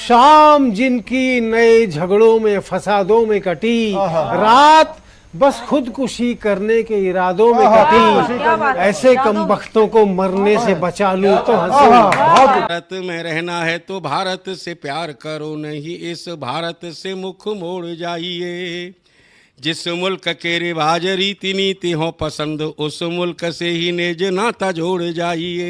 शाम जिनकी नए झगड़ों में फसादों में कटी, रात बस खुदकुशी करने के इरादों में कटी, ऐसे कमबख्तों को मरने से बचा लूं तो हंसी। भारत में रहना है तो भारत से प्यार करो, नहीं इस भारत से मुख मोड़ जाइए। जिस मुल्क के रिवाज रीति नीति हो पसंद, उस मुल्क से ही नेज नाता जोड़ जाइए।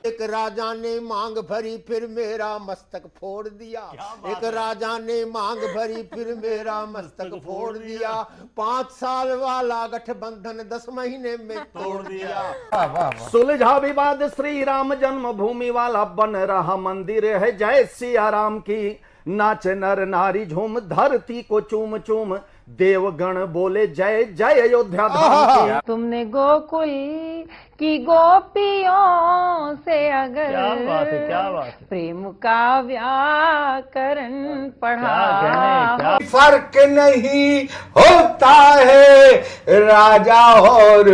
एक राजा ने मांग भरी फिर मेरा मस्तक फोड़ दिया, एक राजा ने मांग भरी फिर मेरा मस्तक फोड़ दिया। 5 साल वाला गठबंधन 10 महीने में तोड़ दिया। सुलझा विवाद श्री राम जन्मभूमि वाला, बन रहा मंदिर है जय सिया राम की। नाच नर नारी झूम धरती को चूम चूम, देवगण बोले जय जय अयोध्या धाम की। तुमने गोकुल की गोपियों से अगर क्या बात है। प्रेम का व्याकरण पढ़ा, फर्क नहीं होता है राजा और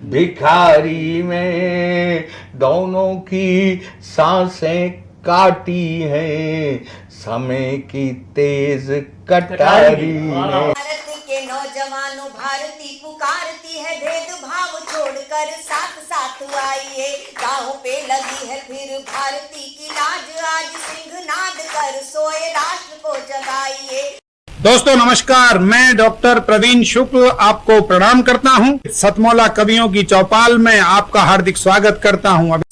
भिखारी में, दोनों की सांसें काटी है समय की तेज कटारी ने। भारत के नौजवानों भारती पुकारती है, भेदभाव छोड़कर साथ साथ आइए। गाँव पे लगी है फिर भारती की लाज, आज सिंहनाद कर सोए राष्ट्र को जगाइए। दोस्तों नमस्कार, मैं डॉक्टर प्रवीण शुक्ल आपको प्रणाम करता हूं। सतमौला कवियों की चौपाल में आपका हार्दिक स्वागत करता हूं।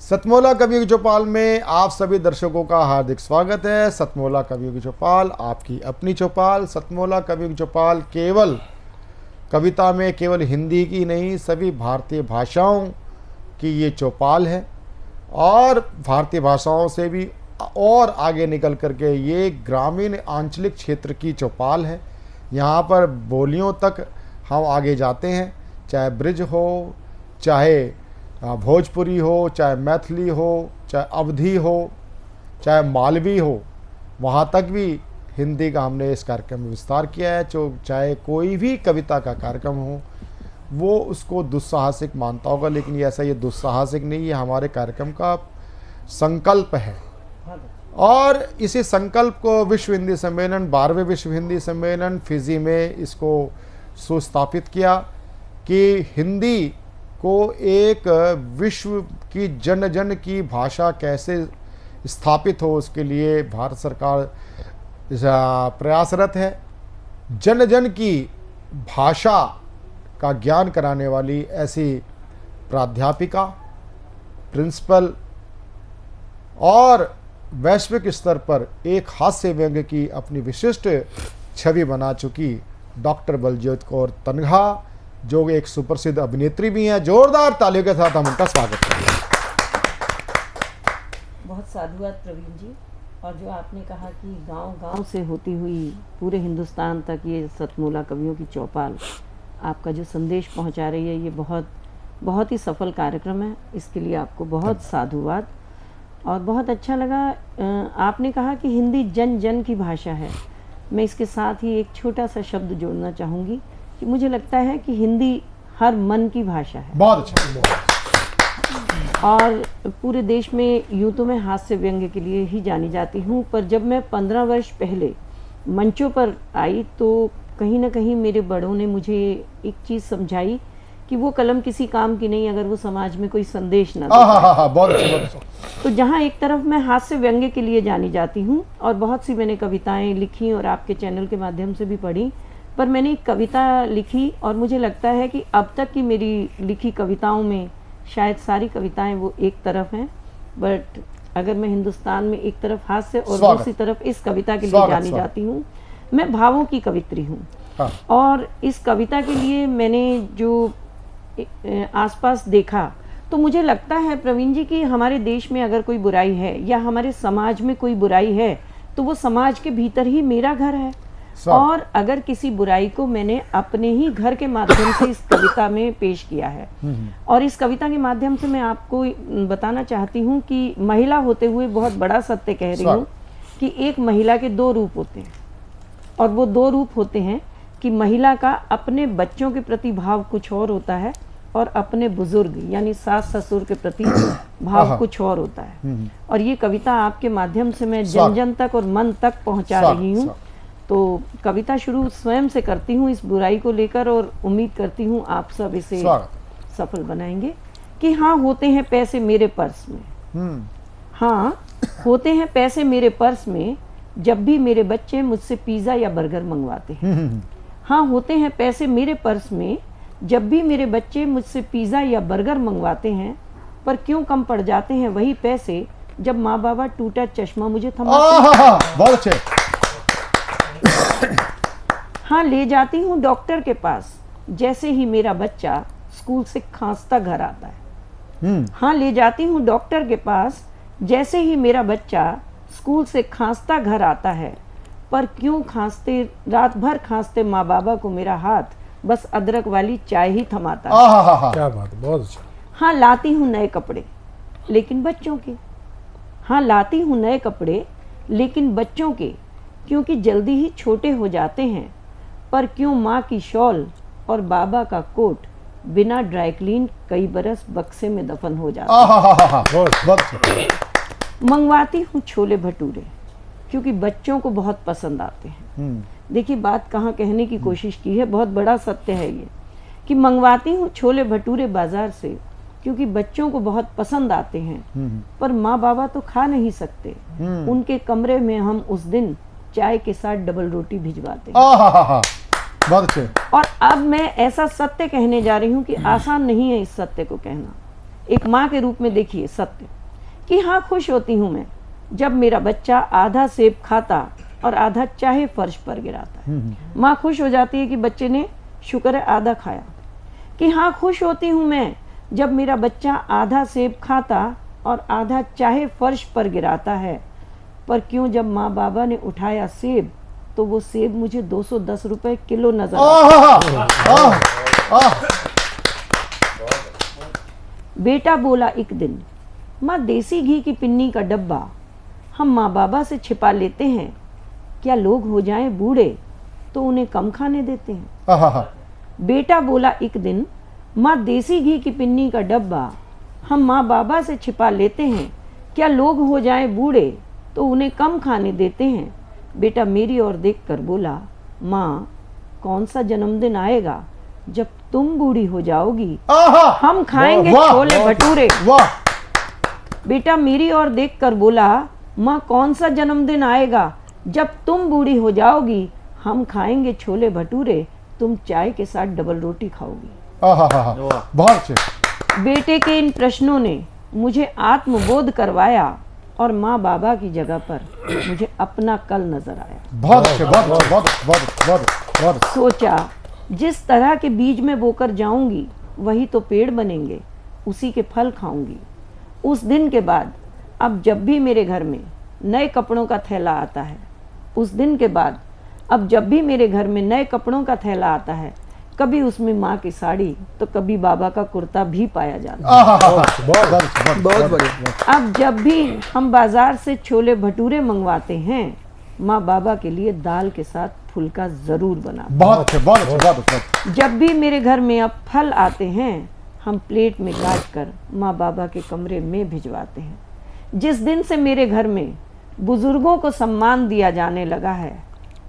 सतमौला कवियों की चौपाल में आप सभी दर्शकों का हार्दिक स्वागत है। सतमौला कवियों की चौपाल आपकी अपनी चौपाल। सतमौला कवियों की चौपाल केवल कविता में केवल हिंदी की नहीं, सभी भारतीय भाषाओं की ये चौपाल है और भारतीय भाषाओं से भी और आगे निकल करके ये ग्रामीण आंचलिक क्षेत्र की चौपाल है। यहाँ पर बोलियों तक हम आगे जाते हैं, चाहे ब्रिज हो, चाहे भोजपुरी हो, चाहे मैथिली हो, चाहे अवधी हो, चाहे मालवी हो, वहाँ तक भी हिंदी का हमने इस कार्यक्रम में विस्तार किया है। जो चाहे कोई भी कविता का कार्यक्रम हो वो उसको दुस्साहसिक मानता होगा, लेकिन ये ऐसा ये दुस्साहसिक नहीं, ये हमारे कार्यक्रम का संकल्प है। और इसी संकल्प को विश्व हिंदी सम्मेलन 12वें विश्व हिंदी सम्मेलन फिजी में इसको सुस्थापित किया कि हिंदी को एक विश्व की जन जन की भाषा कैसे स्थापित हो, उसके लिए भारत सरकार प्रयासरत है। जन जन की भाषा का ज्ञान कराने वाली ऐसी प्राध्यापिका, प्रिंसिपल और वैश्विक स्तर पर एक हास्य व्यंग्य की अपनी विशिष्ट छवि बना चुकी डॉक्टर बलजीत कौर तनघा, जो एक सुप्रसिद्ध अभिनेत्री भी हैं। जोरदार तालियों के साथ हम उनका स्वागत करते हैं। बहुत साधुवाद प्रवीण जी। और जो आपने कहा कि गांव-गांव से होती हुई पूरे हिंदुस्तान तक ये सतमौला कवियों की चौपाल आपका जो संदेश पहुंचा रही है, ये बहुत ही सफल कार्यक्रम है। इसके लिए आपको बहुत साधुवाद। और बहुत अच्छा लगा आपने कहा कि हिंदी जन जन की भाषा है। मैं इसके साथ ही एक छोटा सा शब्द जोड़ना चाहूँगी कि मुझे लगता है कि हिंदी हर मन की भाषा है। बहुत अच्छा। और पूरे देश में यूँ तो मैं हास्य व्यंग्य के लिए ही जानी जाती हूँ, पर जब मैं 15 वर्ष पहले मंचों पर आई तो कहीं ना कहीं मेरे बड़ों ने मुझे एक चीज़ समझाई कि वो कलम किसी काम की नहीं अगर वो समाज में कोई संदेश ना दे। तो जहाँ एक तरफ मैं हास्य व्यंग्य के लिए जानी जाती हूँ और बहुत सी मैंने कविताएं लिखी और आपके चैनल के माध्यम से भी पढ़ी, पर मैंने एक कविता लिखी और मुझे लगता है कि अब तक की मेरी लिखी कविताओं में शायद सारी कविताएं वो एक तरफ हैं, बट अगर मैं हिंदुस्तान में एक तरफ हास्य और दूसरी तरफ इस कविता के लिए जानी जाती हूँ, मैं भावों की कवित्री हूँ। और इस कविता के लिए मैंने जो आसपास देखा तो मुझे लगता है प्रवीण जी कि हमारे देश में अगर कोई बुराई है या हमारे समाज में कोई बुराई है तो वो समाज के भीतर ही मेरा घर है। और अगर किसी बुराई को मैंने अपने ही घर के माध्यम से इस कविता में पेश किया है, और इस कविता के माध्यम से मैं आपको बताना चाहती हूँ कि महिला होते हुए बहुत बड़ा सत्य कह रही हूँ कि एक महिला के दो रूप होते हैं, और वो दो रूप होते हैं कि महिला का अपने बच्चों के प्रति भाव कुछ और होता है और अपने बुजुर्ग यानी सास ससुर के प्रति भाव कुछ और होता है। और ये कविता आपके माध्यम से मैं जन जन तक और मन तक पहुंचा रही हूँ। तो कविता शुरू स्वयं से करती हूँ इस बुराई को लेकर, और उम्मीद करती हूँ आप सब इसे सफल बनाएंगे। कि हाँ होते हैं पैसे मेरे पर्स में, हाँ होते हैं पैसे मेरे पर्स में, जब भी मेरे बच्चे मुझसे पिज्जा या बर्गर मंगवाते हैं। हाँ होते हैं पैसे मेरे पर्स में, जब भी मेरे बच्चे मुझसे पिज्जा या बर्गर मंगवाते हैं, पर क्यों कम पड़ जाते हैं वही पैसे जब माँ बाबा टूटा चश्मा मुझे थमाते हैं। बहुत अच्छे। हाँ ले जाती हूँ डॉक्टर के पास, जैसे ही मेरा बच्चा स्कूल से खांसता घर आता है। हाँ ले जाती हूँ डॉक्टर के पास, जैसे ही मेरा बच्चा स्कूल से खांसता घर आता है, पर क्यों खांसते रात भर खांसते माँ बाबा को मेरा हाथ बस अदरक वाली चाय ही थमाता है। क्या बात है, बहुत अच्छा। हाँ लाती हूँ नए कपड़े लेकिन बच्चों के, हाँ लाती हूँ नए कपड़े लेकिन बच्चों के, क्योंकि जल्दी ही छोटे हो जाते हैं, पर क्यों माँ की शॉल और बाबा का कोट बिना ड्राई क्लीन कई बरस बक्से में दफन हो जाते हैं। मंगवाती हूँ छोले भटूरे क्योंकि बच्चों को बहुत पसंद आते हैं। देखिए बात कहाँ कहने की कोशिश की है, बहुत बड़ा सत्य है ये कि मंगवाती हूँ छोले भटूरे बाजार से क्योंकि बच्चों को बहुत पसंद आते हैं, पर माँ बाबा तो खा नहीं सकते। उनके कमरे में हम उस दिन चाय के साथ डबल रोटी भिजवाते हैं। बहुत अच्छे। और अब मैं ऐसा सत्य कहने जा रही हूँ कि आसान नहीं है इस सत्य को कहना। एक माँ के रूप में देखिए सत्य कि हाँ खुश होती हूँ मैं जब मेरा बच्चा आधा सेब खाता और आधा चाहे फर्श पर गिराता है। माँ खुश हो जाती है कि बच्चे ने शुक्र है आधा खाया। कि हाँ खुश होती हूँ मैं जब मेरा बच्चा आधा सेब खाता और आधा चाहे फर्श पर गिराता है, पर क्यों जब माँ बाबा ने उठाया सेब तो वो सेब मुझे 210 रुपए किलो नजर आता। बेटा बोला एक दिन, माँ देसी घी की पिन्नी का डब्बा हम माँ बाबा से छिपा लेते हैं, क्या लोग हो जाएं बूढ़े तो उन्हें कम खाने देते हैं। बेटा बोला एक दिन, माँ देसी घी की पिन्नी का डब्बा हम माँ बाबा से छिपा लेते हैं, क्या लोग हो जाएं बूढ़े तो उन्हें कम खाने देते हैं। बेटा मेरी ओर देखकर बोला, माँ कौन सा जन्मदिन आएगा जब तुम बूढ़ी हो जाओगी, हम खाएंगे छोले भटूरे। बेटा मेरी ओर देखकर बोला, माँ कौन सा जन्मदिन आएगा जब तुम बूढ़ी हो जाओगी, हम खाएंगे छोले भटूरे, तुम चाय के साथ डबल रोटी खाओगी। बहुत अच्छे। बेटे के इन प्रश्नों ने मुझे आत्मबोध करवाया और माँ बाबा की जगह पर मुझे अपना कल नजर आया। बहुत अच्छे, बहुत अच्छे, बहुत। सोचा जिस तरह के बीज में बोकर जाऊंगी वही तो पेड़ बनेंगे, उसी के फल खाऊंगी। उस दिन के बाद अब जब भी मेरे घर में नए कपड़ों का थैला आता है, उस दिन के बाद अब जब भी मेरे घर में नए कपड़ों का थैला आता है, कभी उसमें माँ की साड़ी तो कभी बाबा का कुर्ता भी पाया जाता है। बहुत बढ़िया। अब जब भी हम बाजार से छोले भटूरे मंगवाते हैं, माँ बाबा के लिए दाल के साथ फुल्का जरूर बना। बहुत अच्छे, बहुत अच्छे, बहुत अच्छे। जब भी मेरे घर में अब फल आते हैं, हम प्लेट में काट कर माँ बाबा के कमरे में भिजवाते हैं। जिस दिन से मेरे घर में बुजुर्गों को सम्मान दिया जाने लगा है,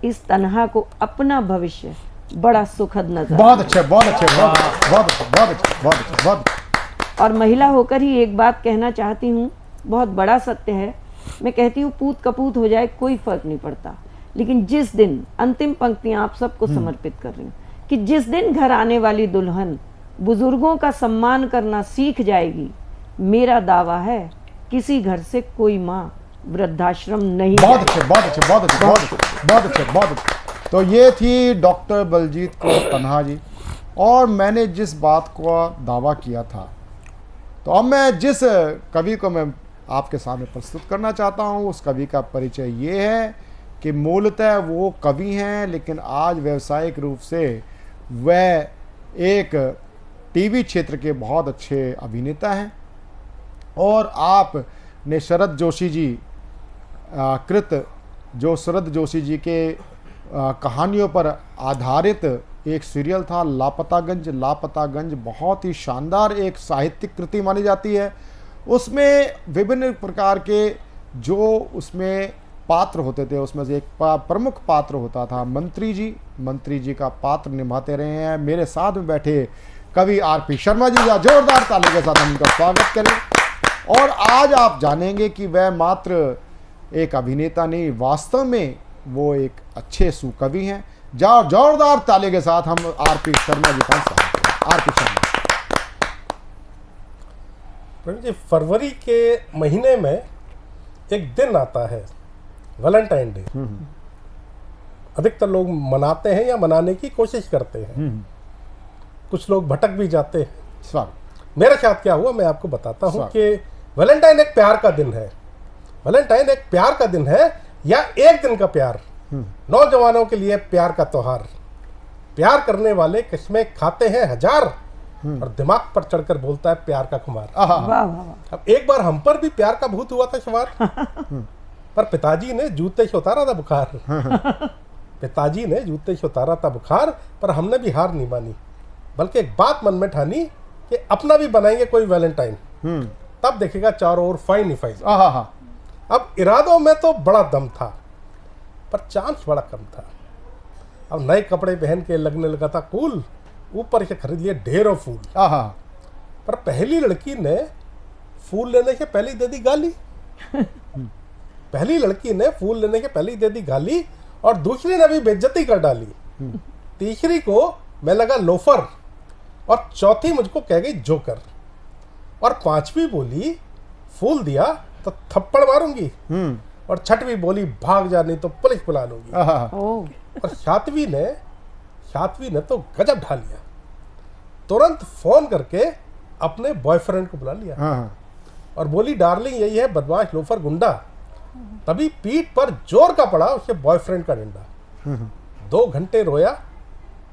इस तन्हा को अपना भविष्य बड़ा सुखद नजर। बहुत अच्छे, बहुत अच्छे, बहुत अच्छे, बहुत अच्छे, बहुत अच्छे, बहुत। और महिला होकर ही एक बात कहना चाहती हूँ, बहुत बड़ा सत्य है। मैं कहती हूँ पूत कपूत हो जाए कोई फर्क नहीं पड़ता, लेकिन जिस दिन, अंतिम पंक्तियां आप सबको समर्पित कर रही हूँ, कि जिस दिन घर आने वाली दुल्हन बुजुर्गों का सम्मान करना सीख जाएगी, मेरा दावा है किसी घर से कोई माँ वृद्धाश्रम नहीं। बहुत अच्छे, बहुत अच्छे, बहुत अच्छे, बहुत अच्छे, बहुत अच्छे, बहुत अच्छे। तो ये थी डॉक्टर बलजीत कौर तन्हा जी। और मैंने जिस बात को दावा किया था तो अब मैं जिस कवि को मैं आपके सामने प्रस्तुत करना चाहता हूँ, उस कवि का परिचय ये है कि मूलतः वो कवि हैं, लेकिन आज व्यावसायिक रूप से वह एक टीवी क्षेत्र के बहुत अच्छे अभिनेता हैं। और आपने शरद जोशी जी कृत, जो शरद जोशी जी के कहानियों पर आधारित एक सीरियल था लापतागंज, लापतागंज बहुत ही शानदार एक साहित्यिक कृति मानी जाती है। उसमें विभिन्न प्रकार के जो उसमें पात्र होते थे, उसमें से एक प्रमुख पात्र होता था मंत्री जी। मंत्री जी का पात्र निभाते रहे हैं मेरे साथ में बैठे कवि आरपी शर्मा जी। या जोरदार ताली के साथ हम उनका स्वागत करें। और आज आप जानेंगे कि वह मात्र एक अभिनेता नहीं, वास्तव में वो एक अच्छे सुकवि हैं। जोरदार ताली के साथ हम आरपी शर्मा जी का स्वागत करें। आरपी शर्मा जी, फरवरी के महीने में एक दिन आता है वैलेंटाइन डे। अधिकतर लोग मनाते हैं या मनाने की कोशिश करते हैं, कुछ लोग भटक भी जाते हैं। स्वागत। मेरे साथ क्या हुआ मैं आपको बताता हूँ कि वैलेंटाइन एक प्यार का दिन है। वैलेंटाइन एक प्यार का दिन है या एक दिन का प्यार, नौजवानों के लिए प्यार का त्योहार। प्यार करने वाले किस्में खाते हैं हजार और दिमाग पर चढ़कर बोलता है प्यार का खुमार। अब एक बार हम पर भी प्यार का भूत हुआ था सवार, पर पिताजी ने जूते से उतारा था बुखार। पिताजी ने जूते से उतारा था बुखार, पर हमने भी हार नहीं मानी, बल्कि एक बात मन में ठानी कि अपना भी बनाएंगे कोई वैलेंटाइन, तब देखेगा चारों ओर फाइन ही फाइन। अब इरादों में तो बड़ा दम था, पर चांस बड़ा कम था। अब नए कपड़े पहन के लगने लगा था कूल, ऊपर से खरीद लिए ढेरों फूल। पर पहली लड़की ने फूल लेने के पहले ही दे दी गाली। पहली लड़की ने फूल लेने के पहले ही दे दी गाली, और दूसरी ने भी बेइज्जती कर डाली। तीसरी को मैं लगा लोफर, और चौथी मुझको कह गई जोकर, और पांचवी बोली फूल दिया तो थप्पड़ मारूंगी, और छठवीं बोली भाग जा नहीं तो पुलिस बुला लूंगी। और सातवीं ने तो गजब ढा लिया, तुरंत फोन करके अपने बॉयफ्रेंड को बुला लिया और बोली डार्लिंग यही है बदमाश लोफर गुंडा। तभी पीठ पर जोर का पड़ा उसके बॉयफ्रेंड का डंडा। 2 घंटे रोया,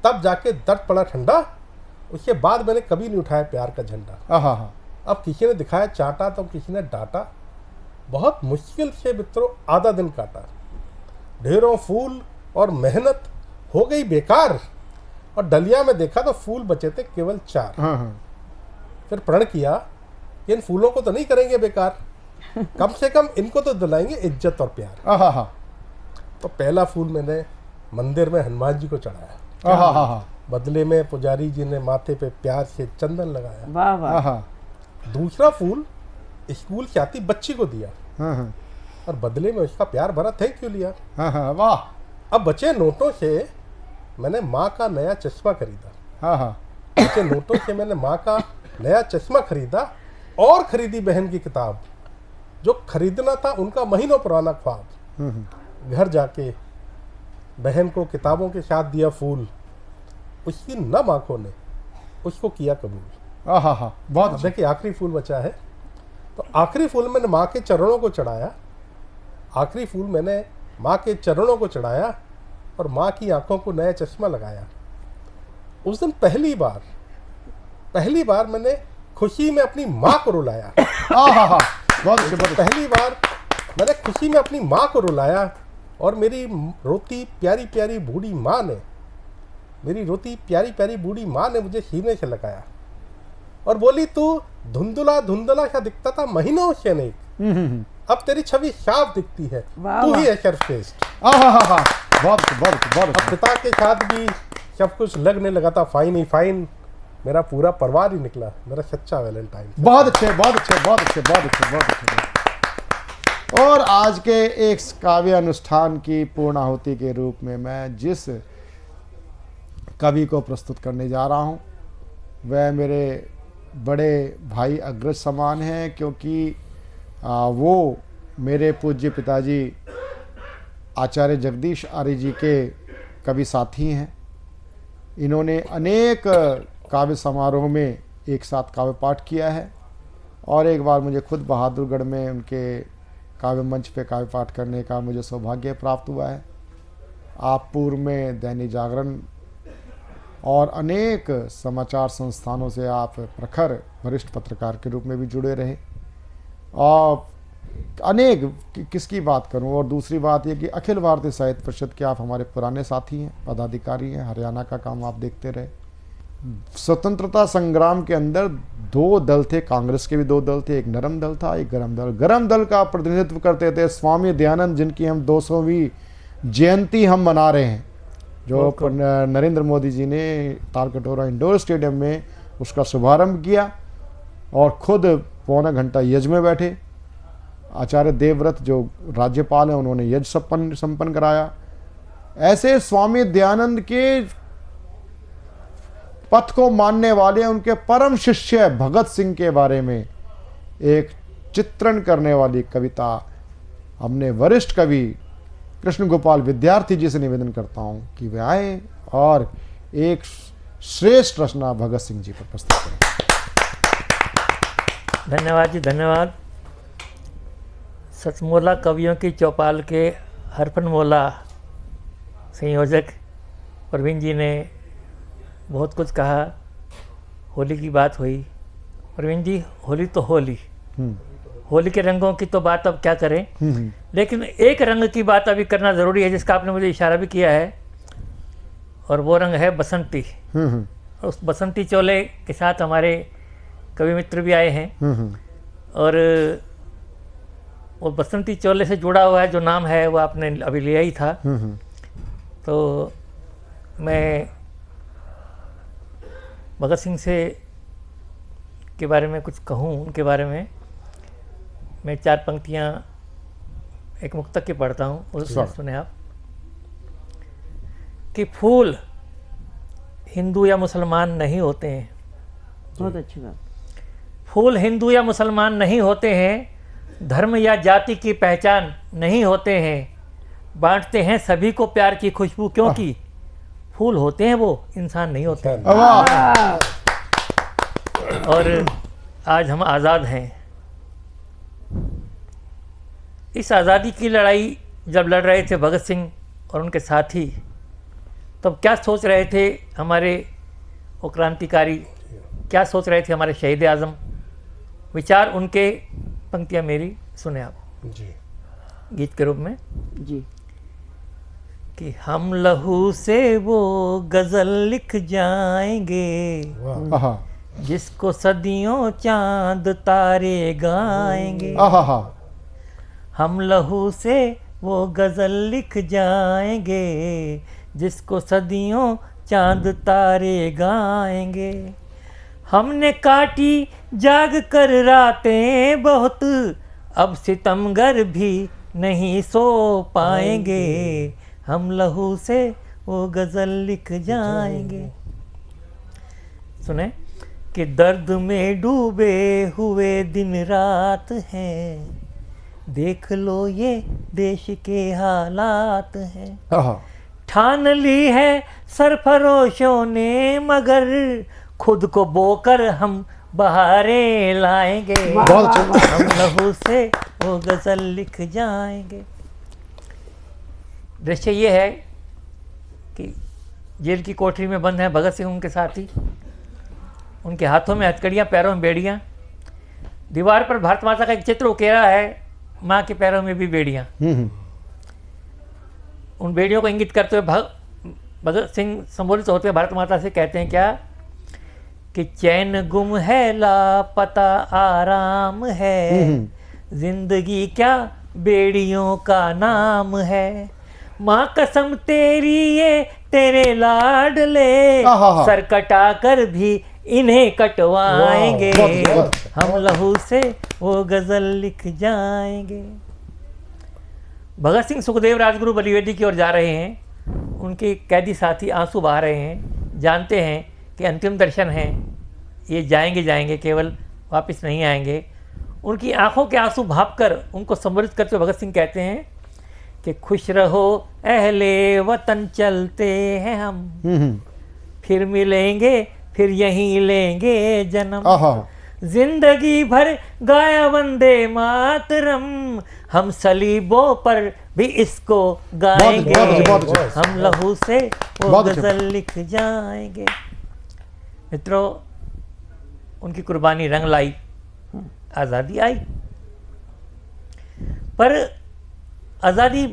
तब जाके दर्द पड़ा ठंडा। उसके बाद मैंने कभी नहीं उठाया प्यार का झंडा। अब किसी ने दिखाया चाटा तो किसी ने डांटा, बहुत मुश्किल से मित्रों आधा दिन काटा। ढेरों फूल और मेहनत हो गई बेकार, और डलिया में देखा तो फूल बचे थे केवल 4। फिर प्रण किया कि इन फूलों को तो नहीं करेंगे बेकार, कम से कम इनको तो दिलाएंगे इज्जत और प्यार। तो पहला फूल मैंने मंदिर में हनुमान जी को चढ़ाया। बदले में पुजारी जी ने माथे पे प्यार से चंदन लगाया। दूसरा फूल स्कूल से आती बच्ची को दिया, और बदले में उसका प्यार भरा थैंक यू लिया। वाह। अब बचे नोटों से मैंने माँ का नया चश्मा खरीदा। बचे नोटों से मैंने माँ का नया चश्मा खरीदा, और खरीदी बहन की किताब, जो खरीदना था उनका महीनों पुराना ख्वाब। घर जाके बहन को किताबों के साथ दिया फूल, उसकी नम आंखों ने उसको किया कबूल। बहुत देखिए आखिरी फूल बचा है, तो आखिरी फूल मैंने माँ के चरणों को चढ़ाया। आखिरी फूल मैंने माँ के चरणों को चढ़ाया, और माँ की आंखों को नया चश्मा लगाया। उस दिन पहली बार मैंने खुशी में अपनी माँ को रुलाया। पहली बार मैंने खुशी में अपनी माँ को रुलाया, और मेरी रोती प्यारी प्यारी बूढ़ी माँ ने मुझे सीने से लगाया और बोली तू धुंधला धुंधला सा दिखता था महीनों से नहीं, अब तेरी छवि साफ दिखती है, तू ही है सर्वश्रेष्ठ। बहुत। पिता के साथ भी सब कुछ लगने लगा था फाइन ही फाइन, मेरा पूरा परिवार ही निकला मेरा सच्चा वैलेंटाइन। बहुत अच्छे। और आज के एक काव्य अनुष्ठान की पूर्णाहुति के रूप में मैं जिस कवि को प्रस्तुत करने जा रहा हूँ वह मेरे बड़े भाई अग्रज समान हैं, क्योंकि वो मेरे पूज्य पिताजी आचार्य जगदीश आर्य जी के कवि साथी हैं। इन्होंने अनेक काव्य समारोह में एक साथ काव्य पाठ किया है। और एक बार मुझे खुद बहादुरगढ़ में उनके काव्य मंच पे काव्य पाठ करने का मुझे सौभाग्य प्राप्त हुआ है। आप पूर्व में दैनिक जागरण और अनेक समाचार संस्थानों से आप प्रखर वरिष्ठ पत्रकार के रूप में भी जुड़े रहे और अनेक किसकी बात करूं। और दूसरी बात ये कि अखिल भारतीय साहित्य परिषद के आप हमारे पुराने साथी हैं, पदाधिकारी हैं। हरियाणा का काम आप देखते रहे। स्वतंत्रता संग्राम के अंदर दो दल थे, कांग्रेस के भी दो दल थे, एक नरम दल था, एक गरम दल। गरम दल का प्रतिनिधित्व करते थे स्वामी दयानंद, जिनकी हम 200वीं जयंती हम मना रहे हैं, जो नरेंद्र मोदी जी ने तालकटोरा इंडोर स्टेडियम में उसका शुभारंभ किया और खुद पौना घंटा यज्ञ में बैठे। आचार्य देवव्रत जो राज्यपाल हैं उन्होंने यज्ञ संपन्न कराया। ऐसे स्वामी दयानंद के पथ को मानने वाले उनके परम शिष्य भगत सिंह के बारे में एक चित्रण करने वाली कविता हमने वरिष्ठ कवि कृष्ण गोपाल विद्यार्थी जी से निवेदन करता हूं कि वे आए और एक श्रेष्ठ रचना भगत सिंह जी पर प्रस्तुत करें। धन्यवाद जी, धन्यवाद। सतमोला कवियों की चौपाल के हरफनमौला संयोजक प्रवीण जी ने बहुत कुछ कहा। होली की बात हुई। प्रवीण जी, होली तो होली, होली के रंगों की तो बात अब क्या करें, लेकिन एक रंग की बात अभी करना ज़रूरी है जिसका आपने मुझे इशारा भी किया है, और वो रंग है बसंती। उस बसंती चोले के साथ हमारे कवि मित्र भी आए हैं और वो बसंती चोले से जुड़ा हुआ है जो नाम है वो आपने अभी लिया ही था। तो मैं भगत सिंह से के बारे में कुछ कहूँ, उनके बारे में मैं 4 पंक्तियाँ एक मुक्तक की पढ़ता हूँ, उससे सुने आप। कि फूल हिंदू या मुसलमान नहीं होते हैं। बहुत अच्छी बात। फूल हिंदू या मुसलमान नहीं होते हैं, धर्म या जाति की पहचान नहीं होते हैं, बांटते हैं सभी को प्यार की खुशबू, क्योंकि फूल होते हैं वो इंसान नहीं होते। और आज हम आज़ाद हैं। इस आज़ादी की लड़ाई जब लड़ रहे थे भगत सिंह और उनके साथी, तब क्या सोच रहे थे हमारे वो क्रांतिकारी, क्या सोच रहे थे हमारे शहीद आज़म? विचार उनके, पंक्तियाँ मेरी सुने आप जी गीत के रूप में जी। कि हम लहू से वो गज़ल लिख जाएंगे जिसको सदियों चांद तारे गाएंगे। हम लहू से वो गज़ल लिख जाएंगे जिसको सदियों चांद तारे गाएंगे। हमने काटी जाग कर रातें बहुत, अब सितमगर भी नहीं सो पाएंगे। हम लहू से वो गज़ल लिख जाएंगे। सुने कि दर्द में डूबे हुए दिन रात हैं, देख लो ये देश के हालात हैं। ठान ली है सरफरोशों ने, मगर खुद को बोकर हम बहारें लाएंगे। हम लहू से वो गज़ल लिख जाएंगे। दृश्य ये है कि जेल की कोठरी में बंद हैं भगत सिंह, उनके साथी, उनके हाथों में हथकड़ियाँ, पैरों में बेड़ियाँ। दीवार पर भारत माता का एक चित्र उकेरा है, माँ के पैरों में भी बेड़ियाँ। उन बेड़ियों को इंगित करते हुए भगत सिंह संबोधित होते हुए भारत माता से कहते हैं क्या कि चैन गुम है, लापता आराम है, जिंदगी क्या बेड़ियों का नाम है। माँ कसम तेरी ये तेरे लाडले, सर कटा कर भी इन्हें कटवाएंगे। हम लहू से वो गज़ल लिख जाएंगे। भगत सिंह सुखदेव राजगुरु बलिवेदी की ओर जा रहे हैं। उनके कैदी साथी आंसू बहा रहे हैं, जानते हैं कि अंतिम दर्शन है, ये जाएंगे, केवल वापस नहीं आएंगे। उनकी आंखों के आंसू भांपकर उनको संबोधित करते हुए भगत सिंह कहते हैं कि खुश रहो अहले वतन, चलते हैं हम, फिर मिलेंगे, फिर यहीं लेंगे जन्म। जिंदगी भर गाया वंदे मातरम, हम सलीबों पर भी इसको गाएंगे, बहुत अच्छे। हम लहू से वो बहुत अच्छे। गजल लिख जाएंगे। मित्रों, उनकी कुर्बानी रंग लाई, आज़ादी आई। पर आज़ादी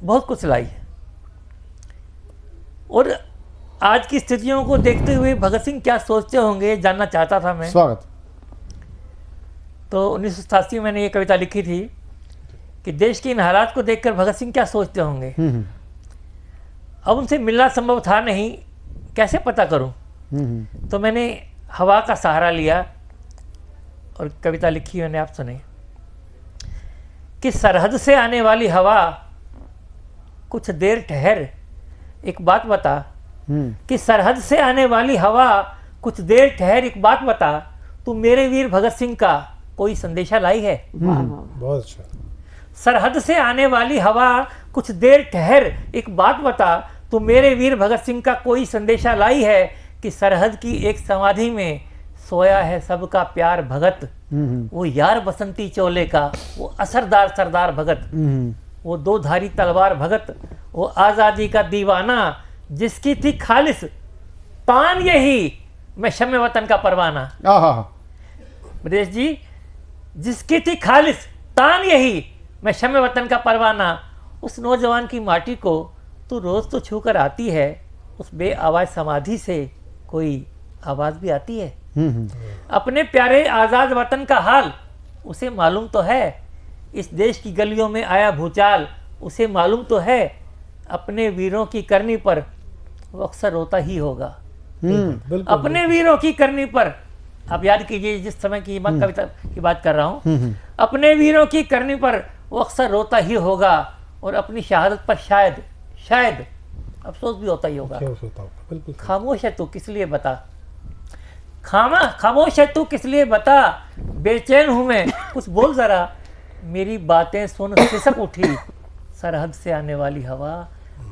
बहुत कुछ लाई है, और आज की स्थितियों को देखते हुए भगत सिंह क्या सोचते होंगे जानना चाहता था मैं। स्वागत। तो 1987 में मैंने ये कविता लिखी थी कि देश के इन हालात को देखकर भगत सिंह क्या सोचते होंगे। अब उनसे मिलना संभव था नहीं, कैसे पता करूं? तो मैंने हवा का सहारा लिया और कविता लिखी मैंने, आप सुने कि सरहद से आने वाली हवा कुछ देर ठहर, एक बात बता कि सरहद से आने वाली हवा कुछ देर ठहर, एक बात बता, तू मेरे वीर भगत सिंह का कोई संदेशा लाई है? बहुत अच्छा। सरहद से आने वाली हवा कुछ देर ठहर, एक बात बता, तू मेरे वीर भगत सिंह का कोई संदेशा लाई है कि सरहद की एक समाधि में सोया है सबका प्यार भगत, वो यार बसंती चोले का, वो असरदार सरदार भगत, वो दो धारी तलवार भगत, वो आज़ादी का दीवाना जिसकी थी खालिस तान यही, मैं शम्मे वतन का परवाना। ब्रजेश जी, जिसकी थी खालिस तान यही, मैं शम्मे वतन का परवाना, उस नौजवान की माटी को तू रोज तो छू कर आती है, उस बे आवाज समाधि से कोई आवाज भी आती है। अपने प्यारे आजाद वतन का हाल उसे मालूम तो है, इस देश की गलियों में आया भूचाल उसे मालूम तो है, अपने वीरों की करनी पर वो अक्सर रोता ही होगा। अपने वीरों की करनी पर, आप याद कीजिए जिस समय की मैं कविता की बात कर रहा हूँ, अपने वीरों की करनी पर वो अक्सर रोता ही होगा, और अपनी शहादत पर शायद शायद अफसोस भी होता ही होगा। खामोश है तू किस लिए बता, खामोश है तू किस लिए बता, बेचैन हूं मैं कुछ बोल जरा, मेरी बातें सुन सिसक उठी सरहद से आने वाली हवा,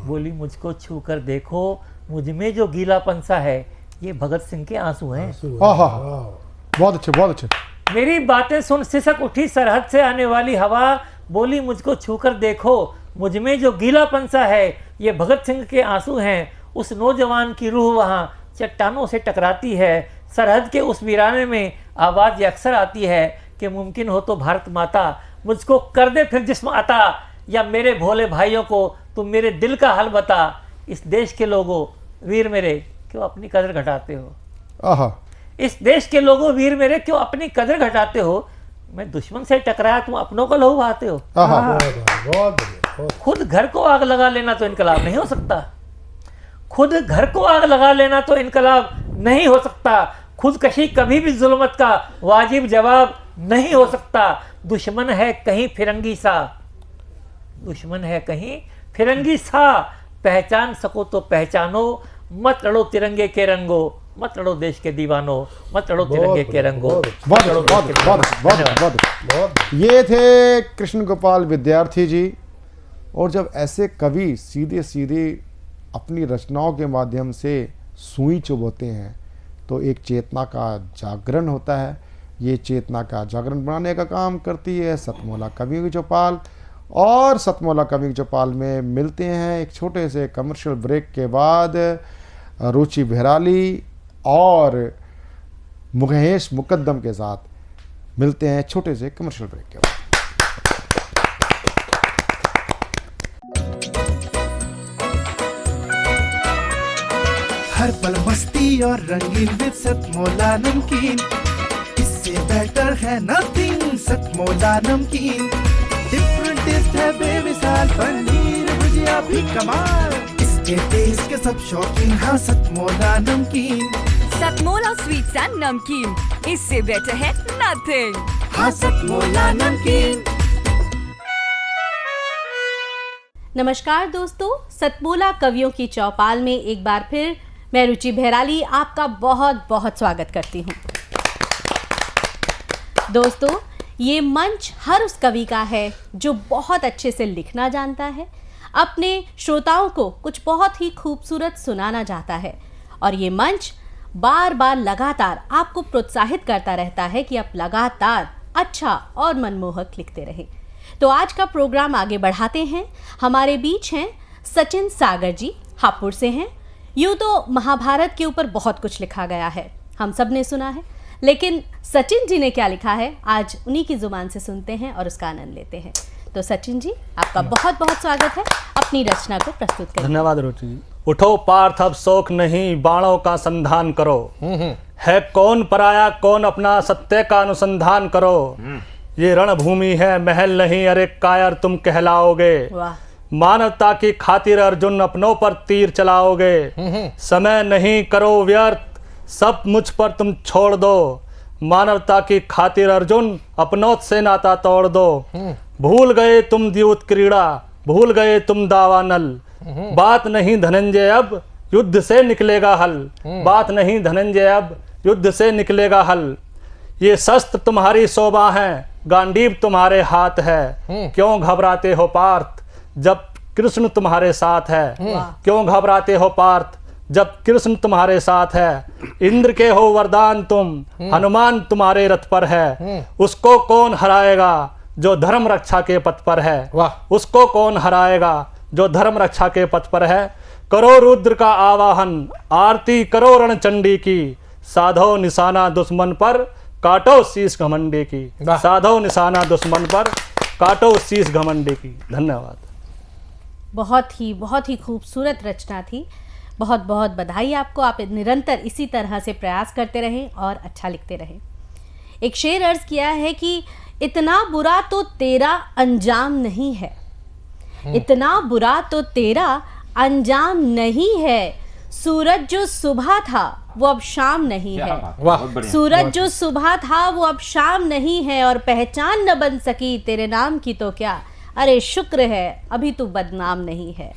बोली मुझको छू कर देखो मुझ में जो गीलापन सा है, ये भगत सिंह के आंसू हैं। बहुत अच्छे, बहुत अच्छे। मेरी बातें सुन सिसक उठी सरहद से आने वाली हवा, बोली मुझको छू कर देखो मुझ में जो गीलापन सा है, ये भगत सिंह के आंसू हैं। उस नौजवान की रूह वहाँ चट्टानों से टकराती है, सरहद के उस वीराने में आवाज़ ये अक्सर आती है कि मुमकिन हो तो भारत माता मुझको कर दे फिर जिस्म अता, या मेरे भोले भाइयों को तुम मेरे दिल का हाल बता, इस देश के लोगों वीर मेरे क्यों अपनी कदर घटाते हो, इस देश के लोगों वीर मेरे क्यों अपनी कदर घटाते हो, मैं दुश्मन से टकराया तुम अपनों को लहू बहाते हो। खुद घर को आग लगा लेना तो इनकलाब नहीं हो सकता, खुद घर को आग लगा लेना तो इनकलाब नहीं हो सकता, खुदकशी कभी भी जुल्मत का वाजिब जवाब नहीं हो सकता, दुश्मन है कहीं फिरंगी सा, दुश्मन है कहीं फिरंगी सा, पहचान सको तो पहचानो, मत लड़ो तिरंगे के रंगो, मत लड़ो देश के दीवानों, मत लड़ो तिरंगे के रंगो। ये थे कृष्ण गोपाल विद्यार्थी जी। और जब ऐसे कवि सीधे सीधे अपनी रचनाओं के माध्यम से सुई चुभोते हैं तो एक चेतना का जागरण होता है। ये चेतना का जागरण बनाने का काम करती है सतमोला कवियों की चौपाल। और सतमोला कवियों की चौपाल में मिलते हैं एक छोटे से कमर्शियल ब्रेक के बाद रुचि भैराली और मुकेश मुकद्दम के साथ। मिलते हैं छोटे से कमर्शियल ब्रेक के बाद। हर पल मस्ती और रंगीन विद सतमोला नमकीन, इससे बेटर है नथिंग। सतमोला नमकीन डिफरेंट टेस्ट है बेमिसाल, पनीर भुजिया भी कमाल, इसके टेस्ट के सब शौकीन। हाँ सतमोला नमकीन, सतमोला स्वीट्स एंड नमकीन, इससे बेटर है नथिंग। हाँ सतमोला नमकीन। नमस्कार दोस्तों, सतमोला कवियों की चौपाल में एक बार फिर मैं रुचि भैराली आपका बहुत बहुत स्वागत करती हूँ। दोस्तों, ये मंच हर उस कवि का है जो बहुत अच्छे से लिखना जानता है, अपने श्रोताओं को कुछ बहुत ही खूबसूरत सुनाना चाहता है। और ये मंच बार बार लगातार आपको प्रोत्साहित करता रहता है कि आप लगातार अच्छा और मनमोहक लिखते रहें। तो आज का प्रोग्राम आगे बढ़ाते हैं। हमारे बीच हैं सचिन सागर जी, हापुड़ से हैं। यूँ तो महाभारत के ऊपर बहुत कुछ लिखा गया है, हम सब ने सुना है, लेकिन सचिन जी ने क्या लिखा है आज उन्हीं की जुबान से सुनते हैं और उसका आनंद लेते हैं। तो सचिन जी, आपका बहुत बहुत स्वागत है, अपनी रचना को प्रस्तुत करें। धन्यवाद रुचि जी। उठो पार्थ अब शोक नहीं, बाणों का संधान करो। है कौन पराया कौन अपना, सत्य का अनुसंधान करो। ये रणभूमि है महल नहीं, अरे कायर तुम कहलाओगे। मानवता की खातिर अर्जुन अपनों पर तीर चलाओगे। समय नहीं करो व्यर्थ, सब मुझ पर तुम छोड़ दो। मानवता की खातिर अर्जुन अपनों से नाता तोड़ दो। भूल गए तुम द्यूत क्रीड़ा, भूल गए तुम दावानल। बात नहीं धनंजय अब युद्ध से निकलेगा हल। बात नहीं धनंजय अब युद्ध से निकलेगा हल। ये शस्त्र तुम्हारी शोभा है, गांडीव तुम्हारे हाथ है। क्यों घबराते हो पार्थ जब कृष्ण तुम्हारे साथ है। क्यों घबराते हो पार्थ जब कृष्ण तुम्हारे साथ है। इंद्र के हो वरदान तुम, हनुमान तुम्हारे रथ पर है। उसको कौन हराएगा जो धर्म रक्षा के पथ पर है। उसको कौन हराएगा जो धर्म रक्षा के पथ पर है। करो रुद्र का आवाहन, आरती करो रणचंडी की। साधो निशाना दुश्मन पर, काटो शीश घमंडी की। साधो निशाना दुश्मन पर, काटो शीश घमंडी की। धन्यवाद। बहुत ही खूबसूरत रचना थी। बहुत बहुत बधाई आपको। आप निरंतर इसी तरह से प्रयास करते रहें और अच्छा लिखते रहें। एक शेर अर्ज किया है कि इतना बुरा तो तेरा अंजाम नहीं है। इतना बुरा तो तेरा अंजाम नहीं है। सूरज जो सुबह था वो अब शाम नहीं है। सूरज जो सुबह था वो अब शाम नहीं है। और पहचान न बन सकी तेरे नाम की तो क्या, अरे शुक्र है अभी तू बदनाम नहीं है।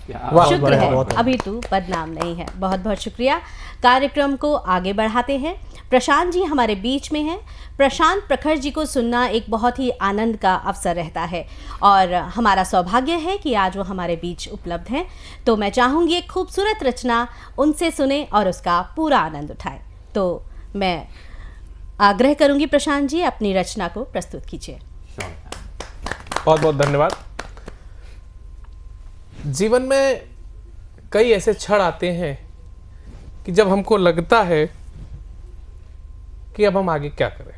शुक्र है अभी तू बदनाम नहीं है। बहुत बहुत शुक्रिया। कार्यक्रम को आगे बढ़ाते हैं। प्रशांत जी हमारे बीच में हैं। प्रशांत प्रखर जी को सुनना एक बहुत ही आनंद का अवसर रहता है और हमारा सौभाग्य है कि आज वो हमारे बीच उपलब्ध हैं। तो मैं चाहूँगी एक खूबसूरत रचना उनसे सुने और उसका पूरा आनंद उठाएं। तो मैं आग्रह करूँगी प्रशांत जी, अपनी रचना को प्रस्तुत कीजिए। बहुत बहुत धन्यवाद। जीवन में कई ऐसे क्षण आते हैं कि जब हमको लगता है कि अब हम आगे क्या करें,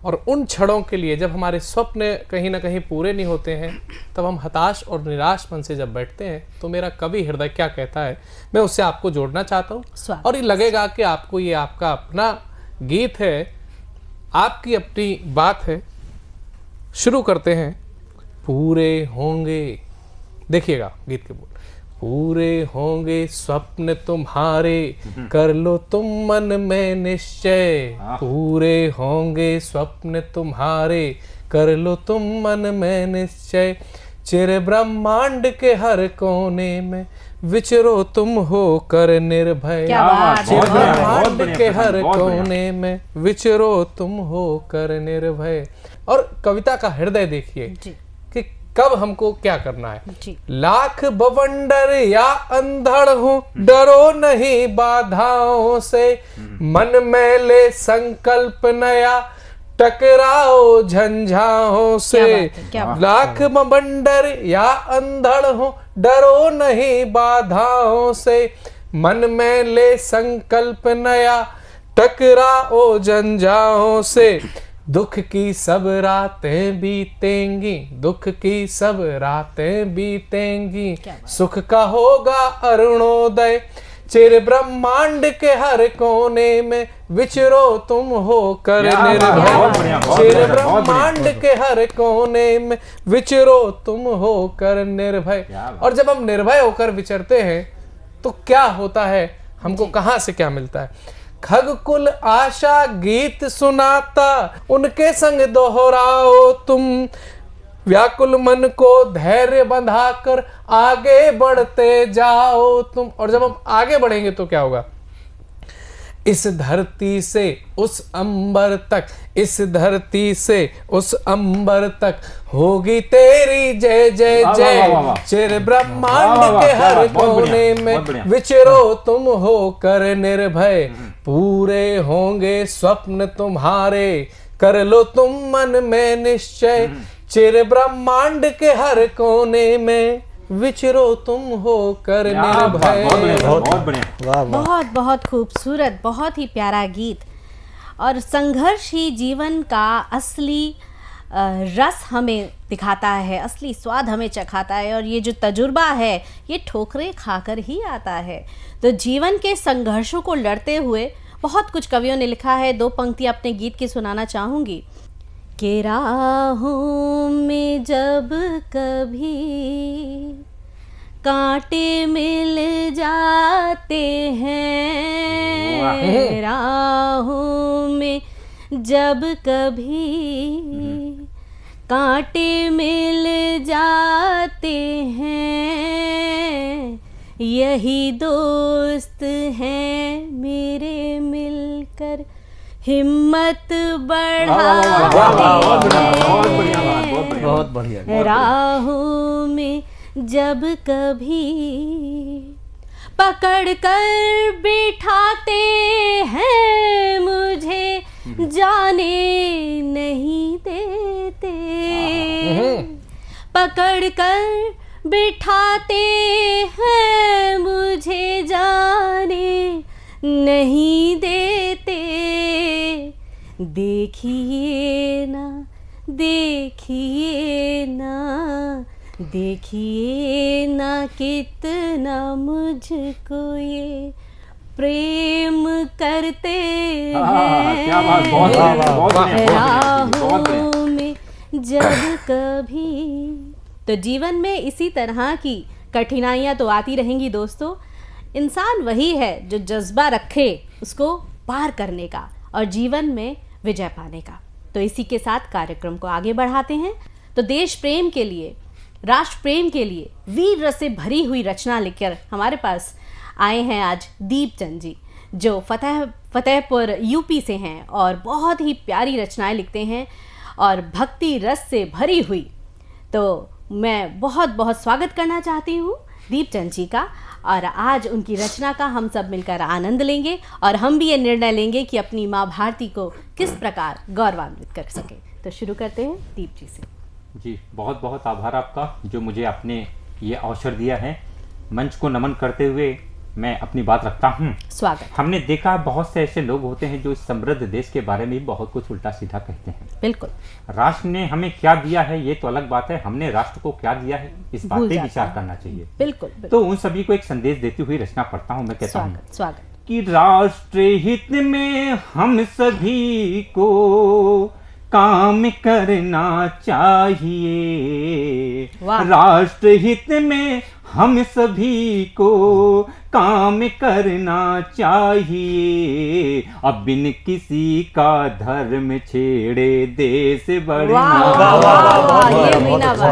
और उन क्षणों के लिए जब हमारे स्वप्न कहीं ना कहीं पूरे नहीं होते हैं, तब हम हताश और निराश मन से जब बैठते हैं, तो मेरा कवि हृदय क्या कहता है, मैं उससे आपको जोड़ना चाहता हूँ। और ये लगेगा कि आपको ये आपका अपना गीत है, आपकी अपनी बात है। शुरू करते हैं। पूरे होंगे, देखिएगा गीत के बोल। पूरे होंगे स्वप्न तुम्हारे, कर लो तुम मन में निश्चय। पूरे होंगे स्वप्न तुम्हारे, कर लो तुम मन में निश्चय। चिर ब्रह्मांड के हर कोने में विचरो तुम हो कर निर्भय। चिर ब्रह्मांड के हर कोने में विचरो तुम हो कर निर्भय। और कविता का हृदय देखिए कि कब हमको क्या करना है। लाख बवंडर या अंधड़ हो, डरो नहीं बाधाओं से। मन में ले संकल्प नया, टकराओ झंझाओं से। लाख बवंडर या अंधड़ हो, डरो नहीं बाधाओं से। मन में ले संकल्प नया, टकराओ झंझाओं से। दुख की सब रातें बीतेंगी, दुख की सब रातें बीतेंगी। सुख का होगा अरुणोदय। चिर ब्रह्मांड के हर कोने में विचरो तुम हो कर निर्भय। चिर ब्रह्मांड के हर कोने में विचरो तुम हो कर निर्भय। और जब हम निर्भय होकर विचरते हैं तो क्या होता है, हमको कहां से क्या मिलता है। खगकुल आशा गीत सुनाता, उनके संग दोहराओ तुम। व्याकुल मन को धैर्य बंधाकर आगे बढ़ते जाओ तुम। और जब हम आगे बढ़ेंगे तो क्या होगा। इस धरती से उस अंबर तक, इस धरती से उस अंबर तक होगी तेरी जय जय जय। चिर ब्रह्मांड के हर कोने में विचरो तुम होकर निर्भय, पूरे होंगे स्वप्न तुम्हारे, कर लो तुम मन में निश्चय। चिर ब्रह्मांड के हर कोने में विचरो तुम हो कर निर्भय। बहुत बढ़िया, बहुत बहुत खूबसूरत, बहुत ही प्यारा गीत। और संघर्ष ही जीवन का असली रस हमें दिखाता है, असली स्वाद हमें चखाता है, और ये जो तजुर्बा है ये ठोकरें खाकर ही आता है। तो जीवन के संघर्षों को लड़ते हुए बहुत कुछ कवियों ने लिखा है। 2 पंक्ति अपने गीत की सुनाना चाहूँगी। के राहों में जब कभी कांटे मिल जाते हैं, राहों में जब कभी कांटे मिल जाते हैं, यही दोस्त हैं मेरे मिलकर हिम्मत बढ़ाते हैं। राहों में जब कभी पकड़ कर बिठाते हैं, मुझे जाने नहीं देते। पकड़ कर बिठाते हैं, मुझे जाने नहीं देते। देखिए ना, देखिए ना, देखिए ना कितना मुझको ये प्रेम करते हैं। क्या बात, बहुत राहों में जब कभी। तो जीवन में इसी तरह की कठिनाइयाँ तो आती रहेंगी दोस्तों। इंसान वही है जो जज्बा रखे उसको पार करने का और जीवन में विजय पाने का। तो इसी के साथ कार्यक्रम को आगे बढ़ाते हैं। तो देश प्रेम के लिए, राष्ट्र प्रेम के लिए वीर रस से भरी हुई रचना लेकर हमारे पास आए हैं आज दीपचंद जी, जो फतेहपुर यूपी से हैं और बहुत ही प्यारी रचनाएं लिखते हैं और भक्ति रस से भरी हुई। तो मैं बहुत बहुत स्वागत करना चाहती हूँ दीपचंद जी का, और आज उनकी रचना का हम सब मिलकर आनंद लेंगे और हम भी ये निर्णय लेंगे कि अपनी माँ भारती को किस प्रकार गौरवान्वित कर सके। तो शुरू करते हैं दीप जी से। जी, बहुत बहुत आभार आपका जो मुझे आपने ये अवसर दिया है। मंच को नमन करते हुए मैं अपनी बात रखता हूँ। स्वागत। हमने देखा बहुत से ऐसे लोग होते हैं जो इस समृद्ध देश के बारे में बहुत कुछ उल्टा सीधा कहते हैं। बिल्कुल। राष्ट्र ने हमें क्या दिया है ये तो अलग बात है, हमने राष्ट्र को क्या दिया है इस बात पे विचार करना चाहिए। बिल्कुल। तो उन सभी को एक संदेश देती हुई रचना पढ़ता हूँ। मैं कहता हूँ स्वागत कि राष्ट्र हित में हम सभी को काम करना चाहिए। राष्ट्र हित में हम सभी को काम करना चाहिए। अब बिन किसी का धर्म छेड़े देश बढ़ना,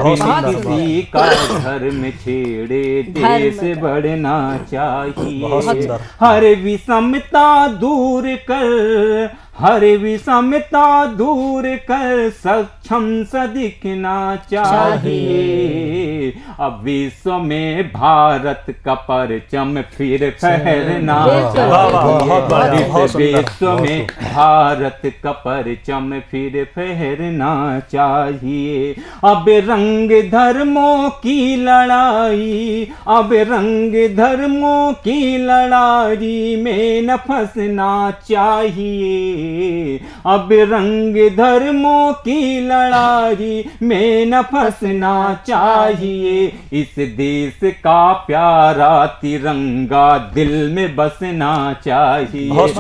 बिन किसी का धर्म छेड़े देश बढ़ना चाहिए। हर विषमता दूर कर, हर विषमता दूर कर सक्षम सा दिखना चाहिए। अब विश्व में भारत का परचम फिर फहरना चाहिए। विश्व में भारत का परचम फिर फहरना चाहिए। अब रंग धर्मों की लड़ाई, अब रंग धर्मों की लड़ाई में न फंसना चाहिए। अब रंग धर्मों की लड़ाई में न फंसना चाहिए। इस देश का प्यारा तिरंगा दिल में बसना चाहिए। इस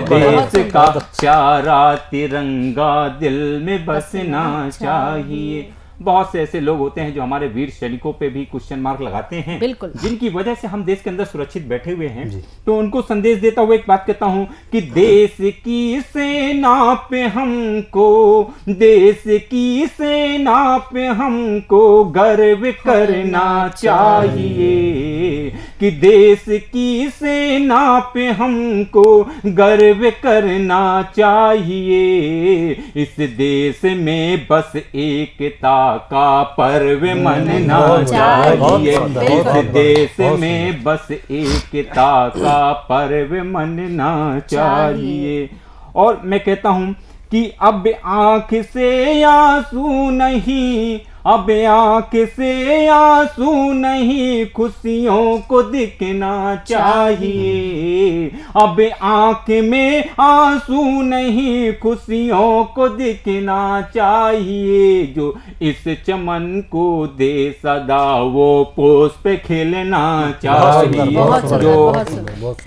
देश का प्यारा तिरंगा दिल में बसना चाहिए। बहुत से ऐसे लोग होते हैं जो हमारे वीर सैनिकों पे भी क्वेश्चन मार्क लगाते हैं, बिल्कुल, जिनकी वजह से हम देश के अंदर सुरक्षित बैठे हुए हैं। तो उनको संदेश देता हुआ एक बात कहता हूं कि देश की सेना पे हमको, देश की सेना पे हमको गर्व करना चाहिए। कि देश की सेना पे हमको गर्व करना चाहिए। इस देश में बस एकता का पर्व मनना चाहिए। इस देश में बस एकता का पर्व मनना चाहिए। और मैं कहता हूं कि अब आंख से आंसू नहीं, अब आंख से आंसू नहीं, खुशियों को दिखना चाहिए। अब आंख में आंसू नहीं, खुशियों को दिखना चाहिए। जो इस चमन को दे सदा वो पुष्प खिलना चाहिए। जो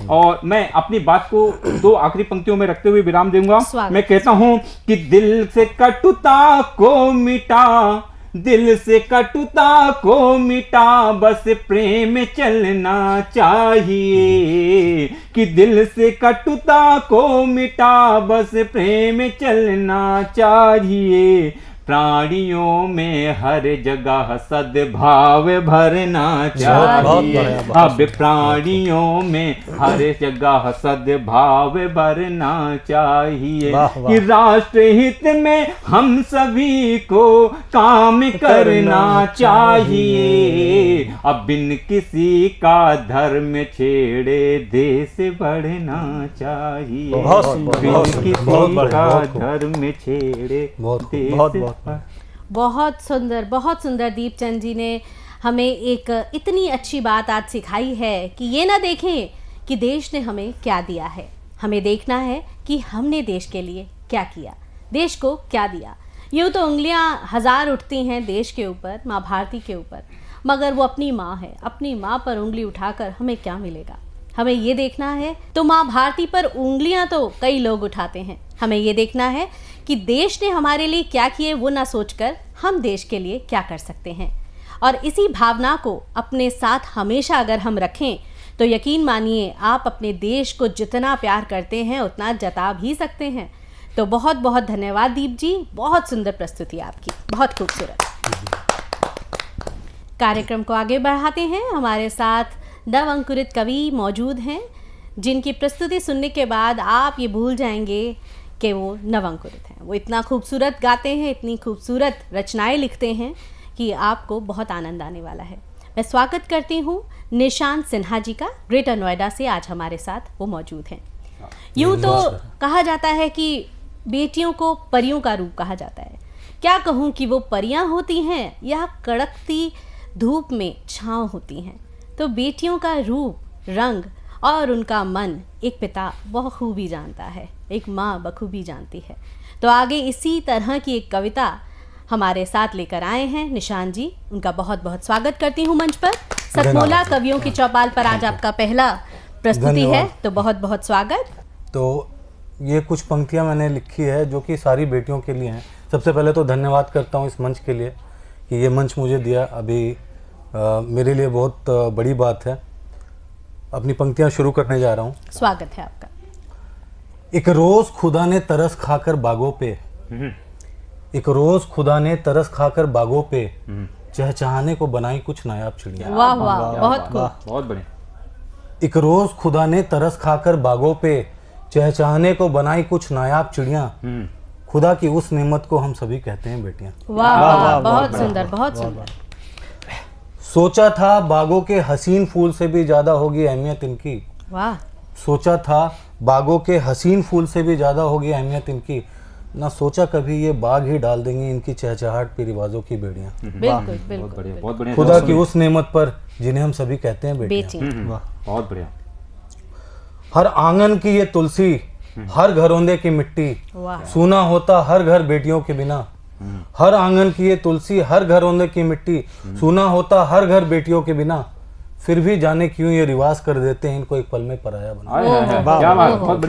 और मैं अपनी बात को दो आखिरी पंक्तियों में रखते हुए विराम दूंगा। मैं कहता हूं कि दिल से कटुता को मिटा, दिल से कटुता को मिटा, बस प्रेम चलना चाहिए। कि दिल से कटुता को मिटा, बस प्रेम चलना चाहिए। प्राणियों में हर जगह सद्भाव भरना चाहिए। अब प्राणियों में हर जगह सद्भाव भरना चाहिए। कि राष्ट्र हित में हम सभी को काम करना चाहिए। अब बिन किसी का धर्म छेड़े देश बढ़ना चाहिए। बिन किसी का धर्म छेड़े देश। बहुत सुंदर दीपचंद जी ने हमें एक इतनी अच्छी बात आज सिखाई है कि ये ना देखें कि देश ने हमें क्या दिया है, हमें देखना है कि हमने देश के लिए क्या किया, देश को क्या दिया। यूँ तो उंगलियां हजार उठती हैं देश के ऊपर, माँ भारती के ऊपर, मगर वो अपनी माँ है, अपनी माँ पर उंगली उठाकर हमें क्या मिलेगा, हमें ये देखना है। तो माँ भारती पर उंगलियां तो कई लोग उठाते हैं, हमें ये देखना है कि देश ने हमारे लिए क्या किए, वो ना सोचकर हम देश के लिए क्या कर सकते हैं। और इसी भावना को अपने साथ हमेशा अगर हम रखें तो यकीन मानिए आप अपने देश को जितना प्यार करते हैं उतना जता भी सकते हैं। तो बहुत बहुत धन्यवाद दीप जी, बहुत सुंदर प्रस्तुति आपकी, बहुत खूबसूरत। कार्यक्रम को आगे बढ़ाते हैं। हमारे साथ नव अंकुरित कवि मौजूद हैं जिनकी प्रस्तुति सुनने के बाद आप ये भूल जाएंगे कि वो नवंकुरित हैं। वो इतना खूबसूरत गाते हैं, इतनी खूबसूरत रचनाएं लिखते हैं कि आपको बहुत आनंद आने वाला है। मैं स्वागत करती हूँ निशांत सिन्हा जी का, ग्रेटर नोएडा से आज हमारे साथ वो मौजूद हैं। यूँ तो कहा जाता है कि बेटियों को परियों का रूप कहा जाता है। क्या कहूँ कि वो परियां होती हैं या कड़कती धूप में छाँव होती हैं। तो बेटियों का रूप, रंग और उनका मन एक पिता बखूबी जानता है, एक माँ बखूबी जानती है। तो आगे इसी तरह की एक कविता हमारे साथ लेकर आए हैं निशान जी, उनका बहुत बहुत स्वागत करती हूँ मंच पर। सतमोला कवियों की चौपाल पर आज आपका पहला प्रस्तुति है, तो बहुत बहुत स्वागत। तो ये कुछ पंक्तियाँ मैंने लिखी है जो कि सारी बेटियों के लिए हैं। सबसे पहले तो धन्यवाद करता हूँ इस मंच के लिए कि ये मंच मुझे दिया, अभी मेरे लिए बहुत बड़ी बात है। अपनी पंक्तियां शुरू करने जा रहा हूँ। स्वागत है आपका। एक रोज खुदा ने तरस खाकर बागों पे, एक रोज खुदा ने तरस खाकर बागों पे चहचहाने को बनाई कुछ नायाब चिड़िया। वाह वाह, बहुत खूब, बहुत बढ़िया। एक रोज खुदा ने तरस खाकर बागों पे चहचहाने को बनाई कुछ नायाब चिड़िया। खुदा की उस नेमत को हम सभी कहते हैं बेटियां। वाह वाह, बहुत सुंदर, बहुत सुंदर। सोचा था बागों के हसीन फूल से भी ज्यादा होगी अहमियत इनकी। वाह। सोचा था बागों के हसीन फूल से भी ज्यादा होगी अहमियत इनकी, ना सोचा कभी ये बाग ही डाल देंगे इनकी चहचहाट पे रिवाजों की बेड़ियां। बिल्कुल बिल्कुल, बहुत बढ़िया। खुदा की उस नेमत पर जिन्हें हम सभी कहते हैं बेटियां। बहुत बढ़िया। हर आंगन की ये तुलसी, हर घरौंदे की मिट्टी, सूना होता हर घर बेटियों के बिना। हर आंगन की ये तुलसी, हर घरौंदे की मिट्टी, सूना होता हर घर बेटियों के बिना। फिर भी जाने क्यों ये रिवाज कर देते हैं इनको एक पल में पराया बना। बहुत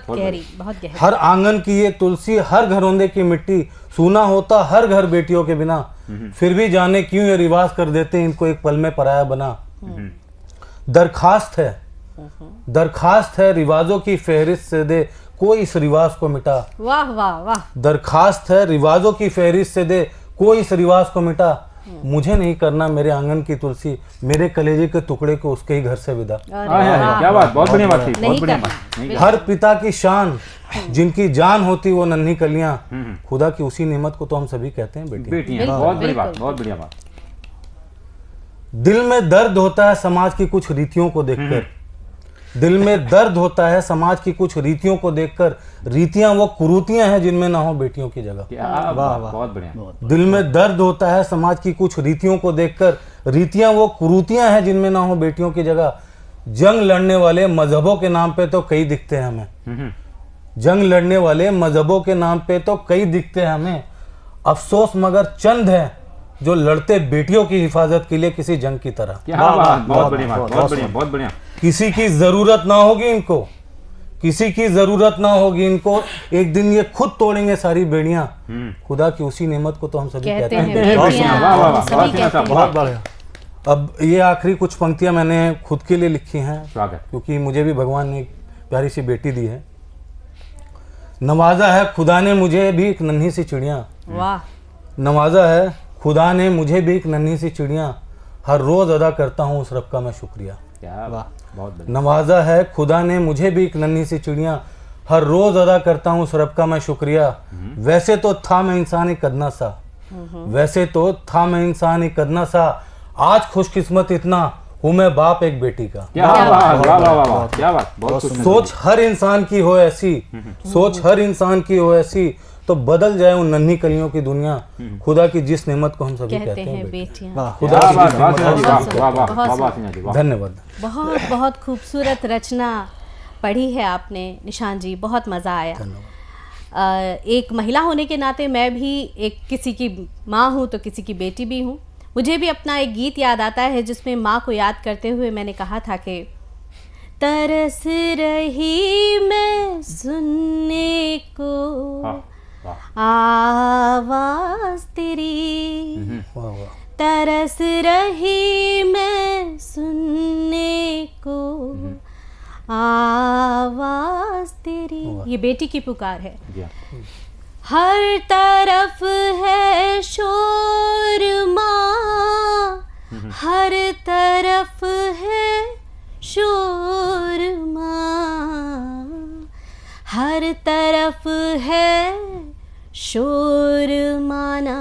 गहरी, बहुत गहरी। हर आंगन की ये तुलसी, हर घरौंदे की मिट्टी, सूना होता हर घर बेटियों के बिना। फिर भी जाने क्यों ये रिवाज कर देते हैं इनको एक पल में पराया बना। दरखास्त है रिवाजों की फहरिस्त से दे कोई इस रिवाज को मिटा। वाह वाह वाह। दरखास्त है रिवाजों की फहरिस्त से दे कोई इस रिवाज को मिटा, मुझे नहीं करना मेरे आंगन की तुलसी, मेरे कलेजे के टुकड़े को उसके ही घर से विदा। क्या बात, बहुत बढ़िया बात थी, बहुत बढ़िया बात। हर पिता की शान, जिनकी जान होती वो नन्ही कलियां, खुदा की उसी नेमत को तो हम सभी कहते हैं बेटियां। बहुत बड़ी बात, बहुत बढ़िया बात। दिल में दर्द होता है समाज की कुछ रीतियों को देखकर, दिल में दर्द होता है समाज की कुछ रीतियों को देखकर, रीतियां वो कुरीतियां हैं जिनमें ना हो बेटियों की जगह। वाह, बहुत बढ़िया। दिल में दर्द होता है समाज की कुछ रीतियों को देखकर, रीतियां वो कुरीतियां हैं जिनमें ना हो बेटियों की जगह। जंग लड़ने वाले मजहबों के नाम पे तो कई दिखते हैं हमें, जंग लड़ने वाले मजहबों के नाम पे तो कई दिखते हैं हमें, अफसोस मगर चंद है जो लड़ते बेटियों की हिफाजत के लिए किसी जंग की तरह। बहुत बढ़िया, बहुत बढ़िया, बहुत बढ़िया। किसी की जरूरत ना होगी इनको, किसी की जरूरत ना होगी इनको, एक दिन ये खुद तोड़ेंगे सारी बेड़ियां, खुदा की उसी नेमत को तो हम सभी कहते हैं। बहुत बढ़िया। अब ये आखिरी कुछ पंक्तियां मैंने खुद के लिए लिखी हैं, क्योंकि मुझे भी भगवान ने एक प्यारी सी बेटी दी है। नवाजा है खुदा ने मुझे भी एक नन्ही सी चिड़िया, नवाजा है खुदा ने मुझे भी एक नन्ही सी चिड़िया, हर रोज अदा करता हूँ उस रब का मैं शुक्रिया। नवाजा है खुदा ने मुझे भी एक नन्ही सी चिड़िया, हर रोज अदा करता हूँ उस रब का मैं शुक्रिया। वैसे तो था मैं इंसान ही कदना सा, वैसे तो था मैं इंसान ही कदना सा, आज खुशकिस्मत इतना हूँ मैं बाप एक बेटी का। क्या बात। सोच हर इंसान की हो ऐसी, सोच हर इंसान की हो ऐसी, तो बदल जाए उन नन्ही कलियों की दुनिया, खुदा की जिस नेमत को हम सभी कहते हैं बेटियां। धन्यवाद। बहुत बहुत खूबसूरत रचना पढ़ी है आपने निशान जी, बहुत मज़ा आया। एक महिला होने के नाते मैं भी एक किसी की माँ हूँ तो किसी की बेटी भी हूँ। मुझे भी अपना एक गीत याद आता है जिसमें माँ को याद करते हुए मैंने कहा था कि तरस रही मैं सुनने को आवाज तेरी, तरस रही मैं सुनने को आवाज तेरी। ये बेटी की पुकार है। हर तरफ है शोर माँ, हर तरफ है शोर माँ, हर तरफ है शोर माना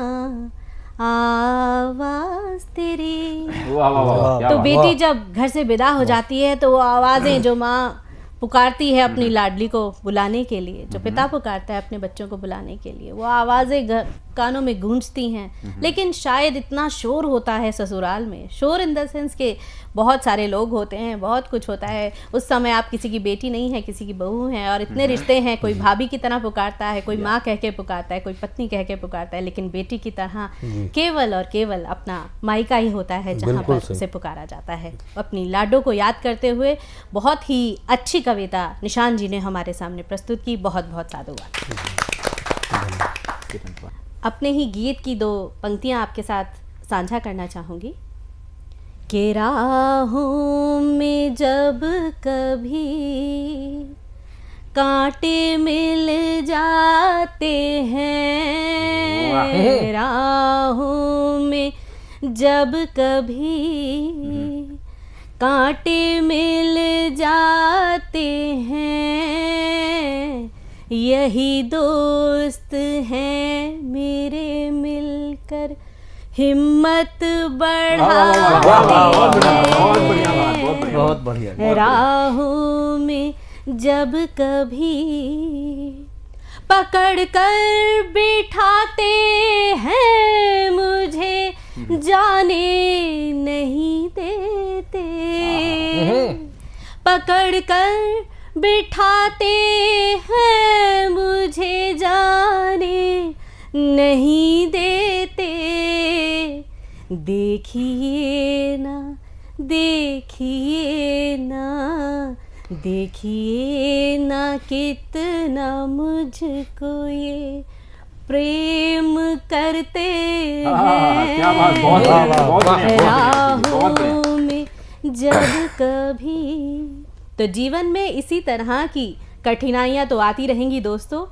आवाज तेरी। तो बेटी जब घर से विदा हो जाती है तो वो आवाज़ें जो माँ पुकारती है अपनी लाडली को बुलाने के लिए, जो पिता पुकारता है अपने बच्चों को बुलाने के लिए, वो आवाज़ें कानों में गूंजती हैं। लेकिन शायद इतना शोर होता है ससुराल में, शोर इन द सेंस के बहुत सारे लोग होते हैं, बहुत कुछ होता है। उस समय आप किसी की बेटी नहीं है, किसी की बहू हैं, और इतने रिश्ते हैं, कोई भाभी की तरह पुकारता है, कोई माँ कह के पुकारता है, कोई पत्नी कह के पुकारता है, लेकिन बेटी की तरह केवल और केवल अपना मायका ही होता है जहाँ पर उसे पुकारा जाता है। अपनी लाडो को याद करते हुए बहुत ही अच्छी कविता निशान जी ने हमारे सामने प्रस्तुत की। बहुत बहुत साधुवाद। अपने ही गीत की दो पंक्तियां आपके साथ साझा करना चाहूँगी। के राहों में जब कभी कांटे मिल जाते हैं, राहों में जब कभी कांटे मिल जाते हैं, यही दोस्त हैं मेरे मिलकर हिम्मत बढ़ाते हैं। बहुत बढ़िया। राहों में जब कभी पकड़ कर बिठाते हैं, मुझे जाने नहीं देते, पकड़ कर बिठाते हैं, मुझे जाने नहीं देते। देखिए ना, देखिए ना, देखिए ना कितना मुझको ये प्रेम करते हैं। राहों में जब कभी। तो जीवन में इसी तरह की कठिनाइयाँ तो आती रहेंगी दोस्तों।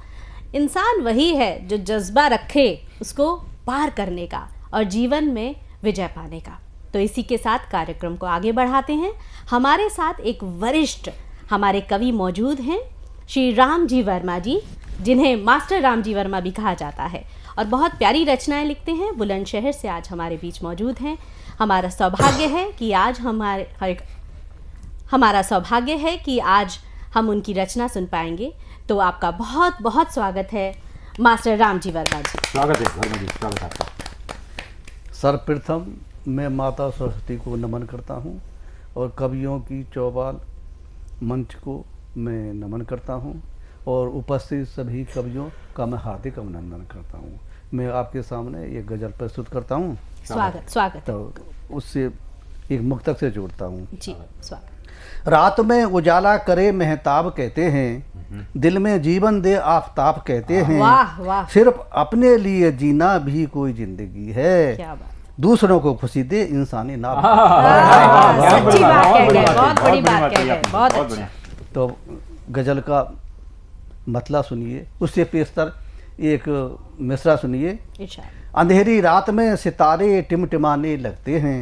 इंसान वही है जो जज्बा रखे उसको पार करने का, और जीवन में विजय पाने का। तो इसी के साथ कार्यक्रम को आगे बढ़ाते हैं। हमारे साथ एक वरिष्ठ हमारे कवि मौजूद हैं, श्री राम जी वर्मा जी, जिन्हें मास्टर राम जी वर्मा भी कहा जाता है और बहुत प्यारी रचनाएं लिखते हैं। बुलंदशहर से आज हमारे बीच मौजूद हैं। हमारा सौभाग्य है कि आज हम उनकी रचना सुन पाएंगे। तो आपका बहुत बहुत स्वागत है मास्टर राम जी वर्मा जी। स्वागत है वर्मा जी, स्वागत आपका। सर्वप्रथम मैं माता सरस्वती को नमन करता हूँ और कवियों की चौपाल मंच को मैं नमन करता हूँ और उपस्थित सभी कवियों का मैं हार्दिक अभिनंदन करता हूँ। मैं आपके सामने एक गजल प्रस्तुत करता हूँ। स्वागत। तो उससे एक मुक्तक से जोड़ता हूँ। जी, स्वागत। रात में उजाला करे महताब कहते हैं, दिल में जीवन दे आफताब कहते हैं। वाह वाह। सिर्फ अपने लिए जीना भी कोई जिंदगी है, क्या बात। दूसरों को खुशी दे इंसानी ना। सच्ची बात कह गए, बहुत बड़ी बात कह गए, बहुत अच्छा। तो गजल का मतलब सुनिए, उससे पेशतर एक मिसरा सुनिए। अंधेरी रात में सितारे टिमटिमाने लगते हैं,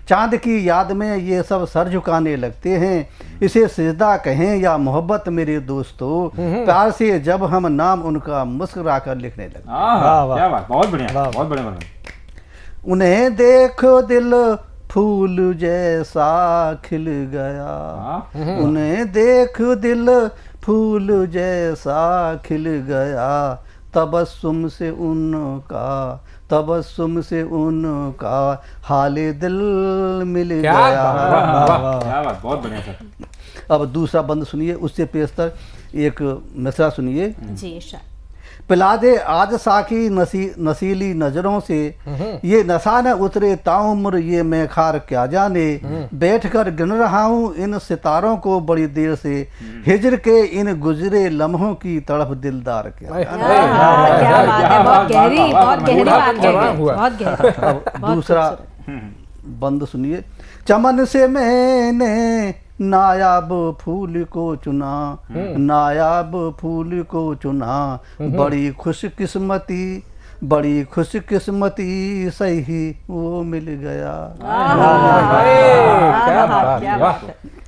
चांद की याद में ये सब सर झुकाने लगते हैं। इसे सिजदा कहें या मोहब्बत मेरे दोस्तों, प्यार से जब हम नाम उनका मुस्कुरा कर लिखने लगते हैं। क्या बात, बहुत बढ़िया, बहुत बढ़िया। उन्हें देखो दिल फूल जैसा खिल गया, उन्हें देखो दिल फूल जैसा खिल गया, तबस्सुम से उनका हाले दिल मिल गया। क्या बात, बहुत बढ़िया सर। अब दूसरा बंद सुनिए, उससे पेशतर एक मिसरा सुनिए। जी। पिला दे आज साकी नसीली नजरों से, ये नशा न उतरे ताउम्र ये मैं खार क्या जाने। बैठकर गिन रहा हूँ इन सितारों को बड़ी देर से, हिजर के इन गुजरे लम्हों की तड़प दिलदार क्या। अब दूसरा बंद सुनिए। चमन से मैंने नायाब फूल को चुना, नायाब फूल को चुना, बड़ी खुशकिस्मती सही वो मिल गया।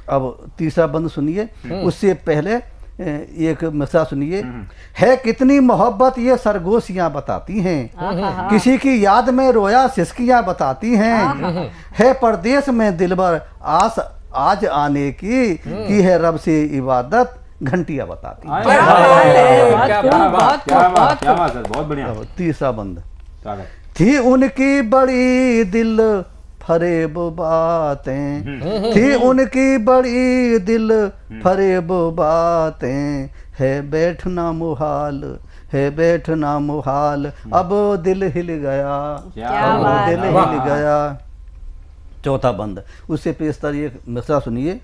अब तीसरा बंद सुनिए, उससे पहले एक मिसरा सुनिए। है कितनी मोहब्बत ये सरगोशियां बताती हैं, किसी की याद में रोया सिसकियां बताती हैं। है परदेश में दिलबर आस आज आने की है रब से इबादत घंटियां बताती हैं। बहुत बढ़िया। तीसरा बंद। थी उनकी बड़ी दिल फरेब बातें, थी उनकी बड़ी दिल फरेब बातें, है बैठना मुहाल, अब दिल हिल गया, अब दिल हिल गया। चौथा बंद, उससे पेशतर एक मिसरा सुनिए।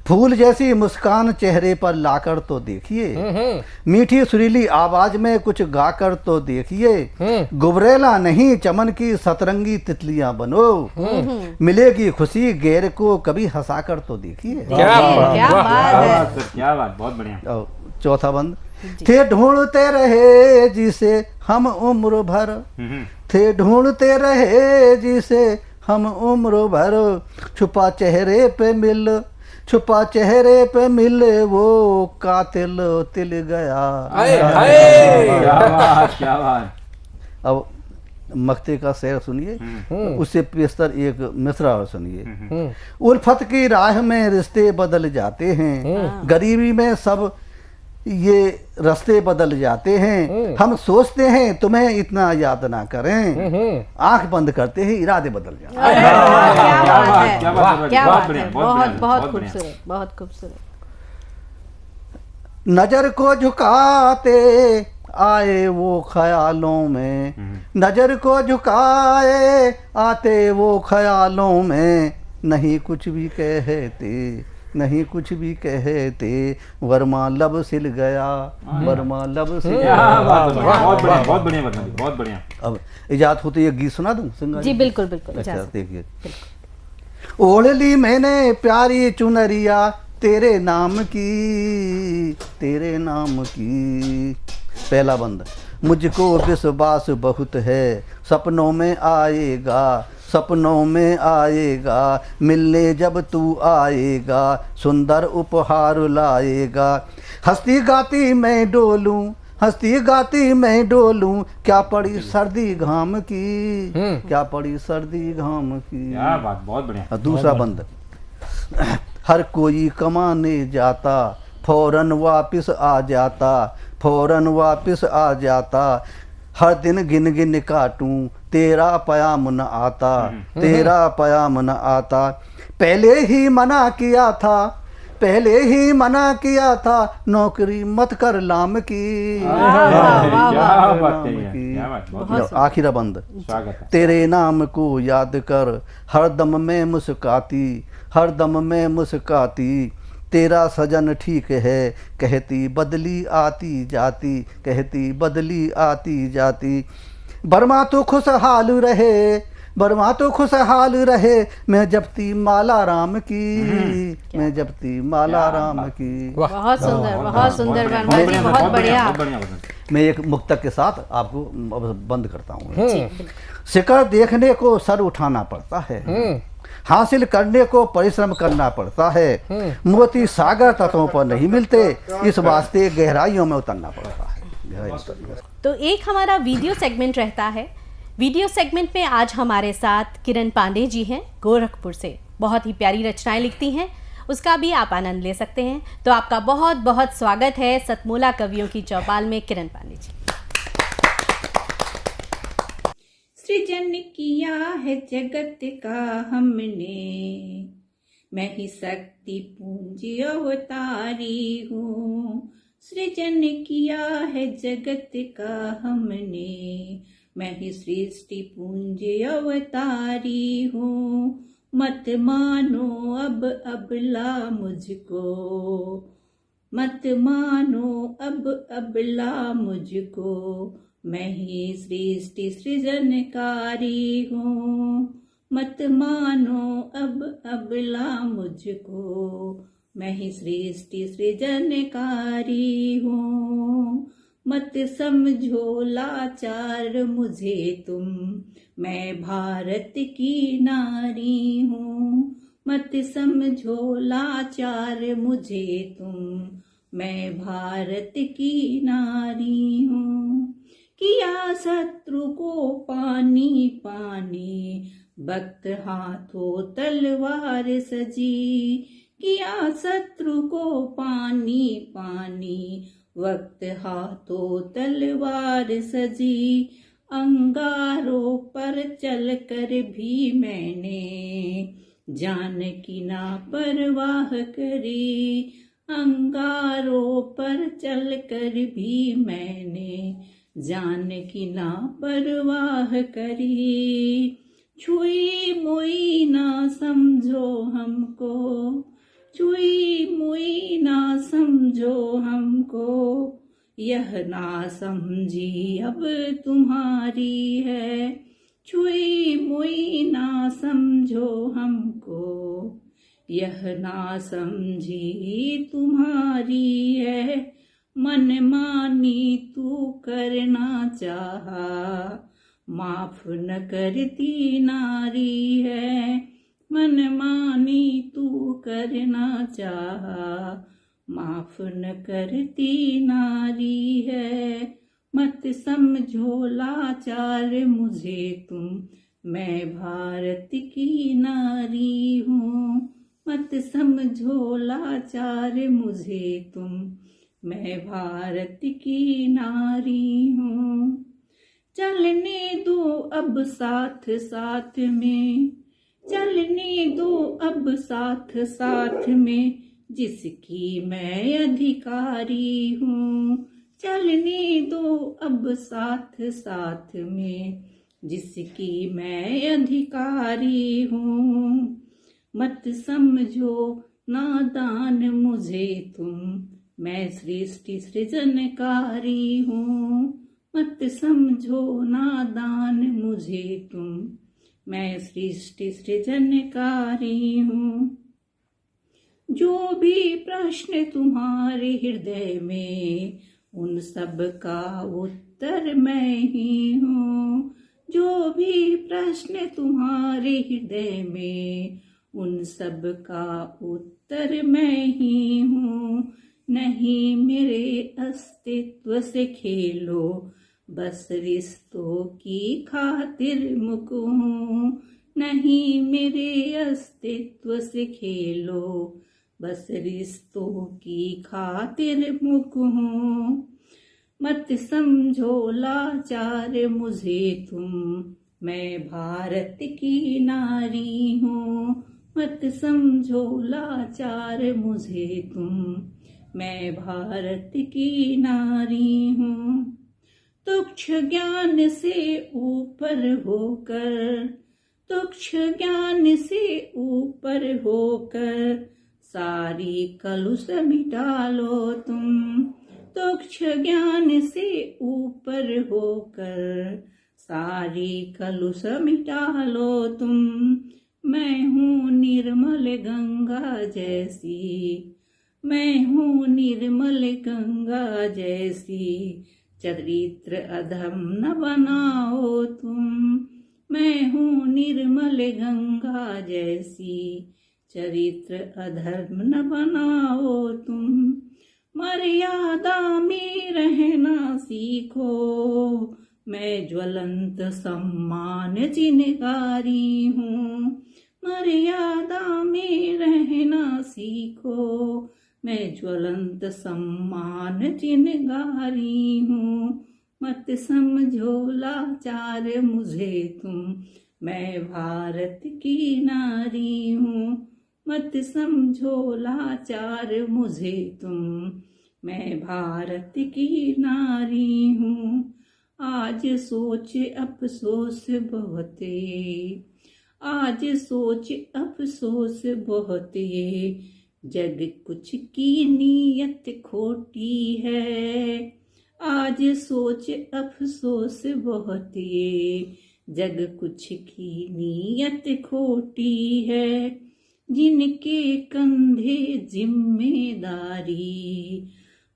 फूल जैसी मुस्कान चेहरे पर लाकर तो देखिए, मीठी सुरीली आवाज में कुछ गाकर तो देखिए। गुबरेला नहीं चमन की सतरंगी तितलियां बनो, मिलेगी खुशी गैर को कभी हंसाकर तो देखिए। क्या बात, बहुत बढ़िया। चौथा बंद। थे ढूंढते रहे जिसे हम उम्र भर, थे ढूंढते रहे जिसे हम उम्र भर, छुपा चेहरे पे मिले वो कातिल तिल गया। क्या बात। अब मक्ते का शेर सुनिए, उससे पेशतर एक मिसरा और सुनिए। उल्फत की राह में रिश्ते बदल जाते हैं, गरीबी में सब ये रास्ते बदल जाते हैं। हम सोचते हैं तुम्हें इतना याद ना करें, आंख बंद करते ही इरादे बदल जाते हैं। बहुत खूबसूरत, बहुत खूबसूरत। नजर को झुकाते आए वो ख्यालों में, नजर को झुकाए आते वो ख्यालों में, नहीं कुछ भी कहते, नहीं कुछ भी कहते, वर्मा लब सिल गया, वर्मा लब सिल गया। बहुत बढ़िया, बहुत बढ़िया। अब इजाजत हो तो ये गीत सुना दूं सिंगर जी? बिल्कुल बिल्कुल। अच्छा देखिए। ओढ़ ली मैंने प्यारी चुनरिया तेरे नाम की, तेरे नाम की। पहला बंद। मुझको विश्वास बहुत है सपनों में आएगा, सपनों में आएगा, मिलने जब तू आएगा सुंदर उपहार लाएगा। हंसती गाती मैं डोलूं, हंसती गाती मैं डोलूं, क्या पड़ी सर्दी घाम की, क्या पड़ी सर्दी घाम की। क्या बात, बहुत बढ़िया। दूसरा बंद। हर कोई कमाने जाता फौरन वापस आ जाता, फौरन वापस आ जाता, हर दिन गिन गिन काटूं तेरा पयाम न आता, तेरा पयाम न आता। पहले ही मना किया था, पहले ही मना किया था, नौकरी मत कर लाम की। आखिर बंद। तेरे नाम को याद कर हर दम में मुस्काती, हर दम में मुस्काती, तेरा सजन ठीक है कहती बदली आती जाती, कहती बदली आती जाती। बर्मा तो खुशहाल रहे, बर्मा तो खुशहाल रहे, मैं जपती माला राम की, मैं जपती माला राम की। बहुत सुंदर, बहुत सुंदर वर्मा जी, बहुत बढ़िया। मैं एक मुक्तक के साथ आपको बंद करता हूँ। शिखर देखने को सर उठाना पड़ता है, हासिल करने को परिश्रम करना पड़ता है, मोती सागर तटों पर नहीं मिलते, इस वास्ते गहराइयों में उतरना पड़ता है। तो एक हमारा वीडियो सेगमेंट रहता है। वीडियो सेगमेंट में आज हमारे साथ किरण पांडे जी हैं, गोरखपुर से। बहुत ही प्यारी रचनाएं लिखती हैं, उसका भी आप आनंद ले सकते हैं। तो आपका बहुत बहुत स्वागत है सतमोला कवियों की चौपाल में, किरण पांडे जी। सृजन किया है जगत का हमने, मैं ही शक्ति पूंजी अवतारी हूँ। सृजन किया है जगत का हमने, मैं ही सृष्टि पूंजी अवतारी हूँ। मत मानो अब अबला मुझको, मत मानो अब अबला मुझको, मैं ही सृष्टि सृजनकारी हूँ। मत मानो अब अबला मुझको, मैं ही सृष्टि सृजनकारी हूँ। मत समझो लाचार मुझे तुम, मैं भारत की नारी हूँ। मत समझो लाचार मुझे तुम, मैं भारत की नारी हूँ। किया शत्रु को पानी पानी, वक्त हाथों तलवार सजी। किया शत्रु को पानी पानी, वक्त हाथों तलवार सजी। अंगारों पर चलकर भी मैंने जान की ना परवाह करी। अंगारों पर चलकर भी मैंने जान की ना परवाह करी। छुई मुई ना समझो हमको, छुई मुई ना समझो हमको, यह ना समझी अब तुम्हारी है। छुई मुई ना समझो हमको, यह ना समझी तुम्हारी है। मन मानी तू करना चाहा, माफ न करती नारी है। मन मानी तू करना चाहा, माफ न करती नारी है। मत समझो लाचार मुझे तुम, मैं भारत की नारी हूँ। मत समझो लाचार मुझे तुम, मैं भारत की नारी हूँ। चलने दो अब साथ साथ में, चलने दो अब साथ साथ में, जिसकी मैं अधिकारी हूँ। चलने दो अब साथ साथ में, जिसकी मैं अधिकारी हूँ। मत समझो नादान मुझे तुम, मैं सृष्टि सृजनकारी हूँ। मत समझो नादान मुझे तुम, मैं सृष्टि सृजनकारी हूँ। जो भी प्रश्न तुम्हारे हृदय में उन सब का उत्तर मैं ही हूँ। जो भी प्रश्न तुम्हारे हृदय में, उन सब का उत्तर मैं ही हूँ। नहीं मेरे अस्तित्व से खेलो, बस रिश्तों की खातिर मुक हूँ। नहीं मेरे अस्तित्व से खेलो, बस रिश्तों की खातिर मुक हूँ। मत समझो लाचार मुझे तुम, मैं भारत की नारी हूँ। मत समझो लाचार मुझे तुम, मैं भारत की नारी हूँ। तुच्छ ज्ञान से ऊपर होकर, तुच्छ ज्ञान से ऊपर होकर, सारी कलुष मिटा लो तुम। तुच्छ ज्ञान से ऊपर होकर, सारी कलुष मिटा लो तुम। मैं हूँ निर्मल गंगा जैसी, मैं हूँ निर्मल गंगा जैसी, चरित्र अधम न बनाओ तुम। मैं हूँ निर्मल गंगा जैसी, चरित्र अधर्म न बनाओ तुम। मर्यादा में रहना सीखो, मैं ज्वलंत सम्मान जिनकारी हूँ। मर्यादा में रहना सीखो, मैं ज्वलंत सम्मान जिनकारी हूँ। मत समझो लाचार मुझे तुम, मैं भारत की नारी हूँ। मत समझो लाचार मुझे तुम, मैं भारत की नारी हूँ। आज सोच अफसोस बहुत ये, आज सोच अफसोस बहुत ये, जग कुछ की नीयत खोटी है। आज सोच अफसोस बहुत ये, जग कुछ की नीयत खोटी है। जिनके कंधे जिम्मेदारी,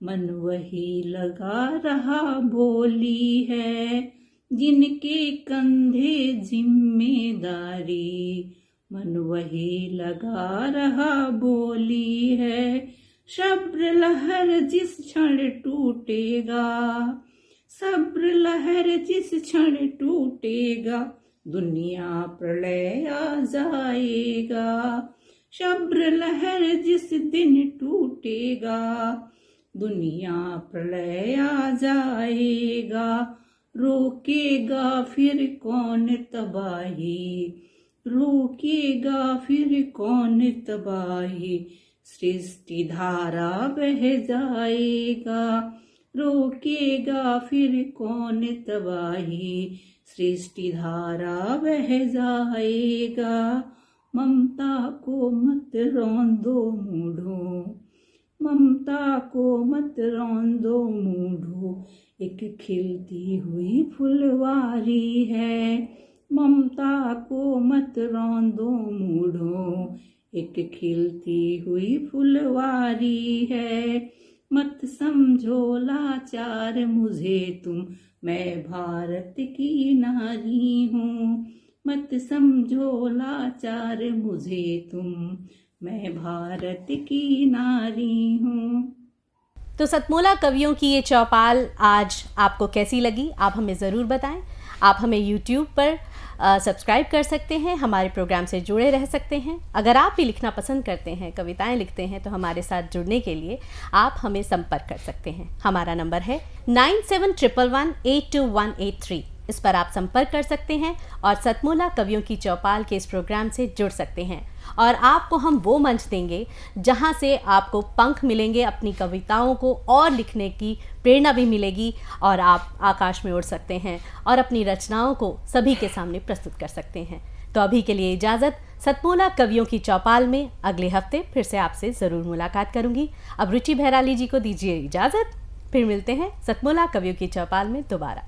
मन वही लगा रहा बोली है। जिनके कंधे जिम्मेदारी, मन वही लगा रहा बोली है। सब्र लहर जिस क्षण टूटेगा, सब्र लहर जिस क्षण टूटेगा, दुनिया प्रलय आ जाएगा। सब्र लहर जिस दिन टूटेगा, दुनिया प्रलय आ जाएगा। रोकेगा फिर कौन तबाही, रोकेगा फिर कौन तबाही, सृष्टि धारा बह जाएगा। रोकेगा फिर कौन तबाही, सृष्टि धारा बह जाएगा। ममता को मत रौंदो मूढ़ो, ममता को मत रौंदो मूढ़ो, एक खिलती हुई फुलवारी है। ममता को मत रौंदो मूढ़ो, एक खिलती हुई फुलवारी है। मत समझो लाचार मुझे तुम, मैं भारत की नारी हूँ। मत समझो लाचार मुझे तुम, मैं भारत की नारी हूँ। तो सतमोला कवियों की ये चौपाल आज आपको कैसी लगी, आप हमें ज़रूर बताएं। आप हमें YouTube पर सब्सक्राइब कर सकते हैं, हमारे प्रोग्राम से जुड़े रह सकते हैं। अगर आप भी लिखना पसंद करते हैं, कविताएं लिखते हैं, तो हमारे साथ जुड़ने के लिए आप हमें संपर्क कर सकते हैं। हमारा नंबर है 9711182183। इस पर आप संपर्क कर सकते हैं और सतमोला कवियों की चौपाल के इस प्रोग्राम से जुड़ सकते हैं। और आपको हम वो मंच देंगे जहां से आपको पंख मिलेंगे, अपनी कविताओं को और लिखने की प्रेरणा भी मिलेगी और आप आकाश में उड़ सकते हैं और अपनी रचनाओं को सभी के सामने प्रस्तुत कर सकते हैं। तो अभी के लिए इजाज़त। सतमोला कवियों की चौपाल में अगले हफ्ते फिर से आपसे ज़रूर मुलाकात करूंगी। अब रुचि भैराली जी को दीजिए इजाज़त, फिर मिलते हैं सतमोला कवियों की चौपाल में दोबारा।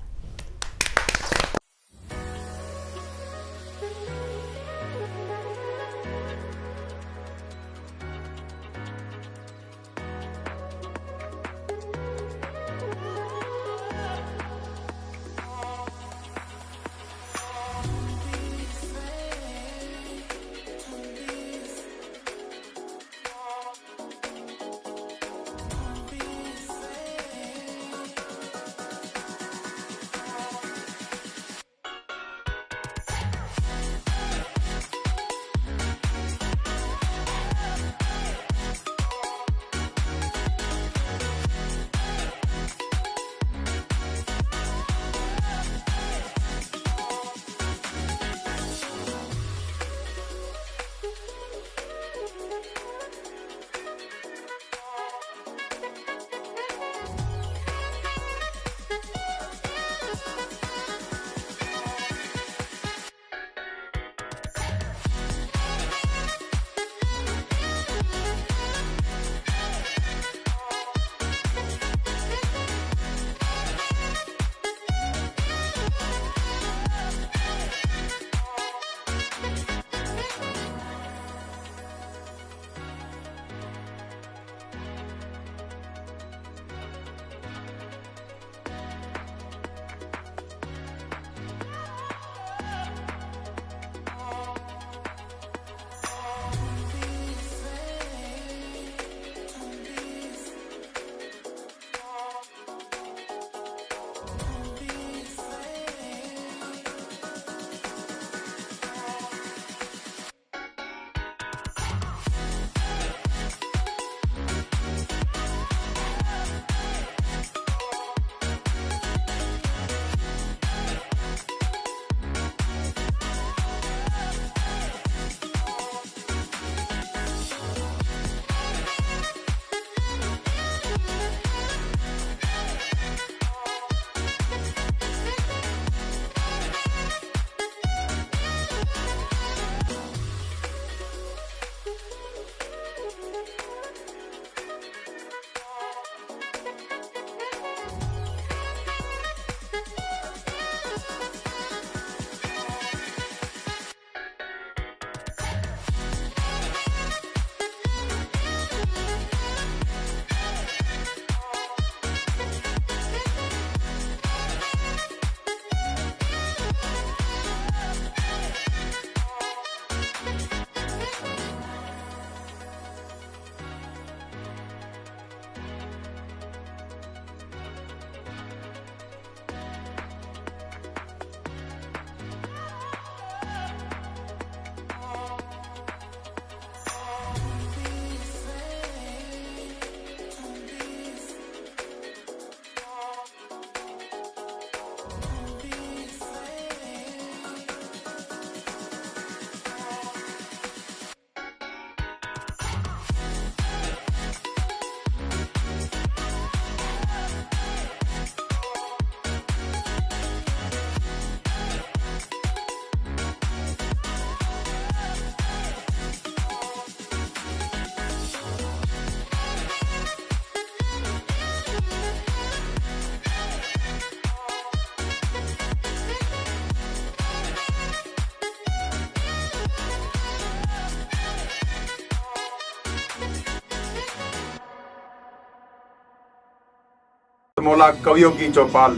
सतमोला कवियों की चौपाल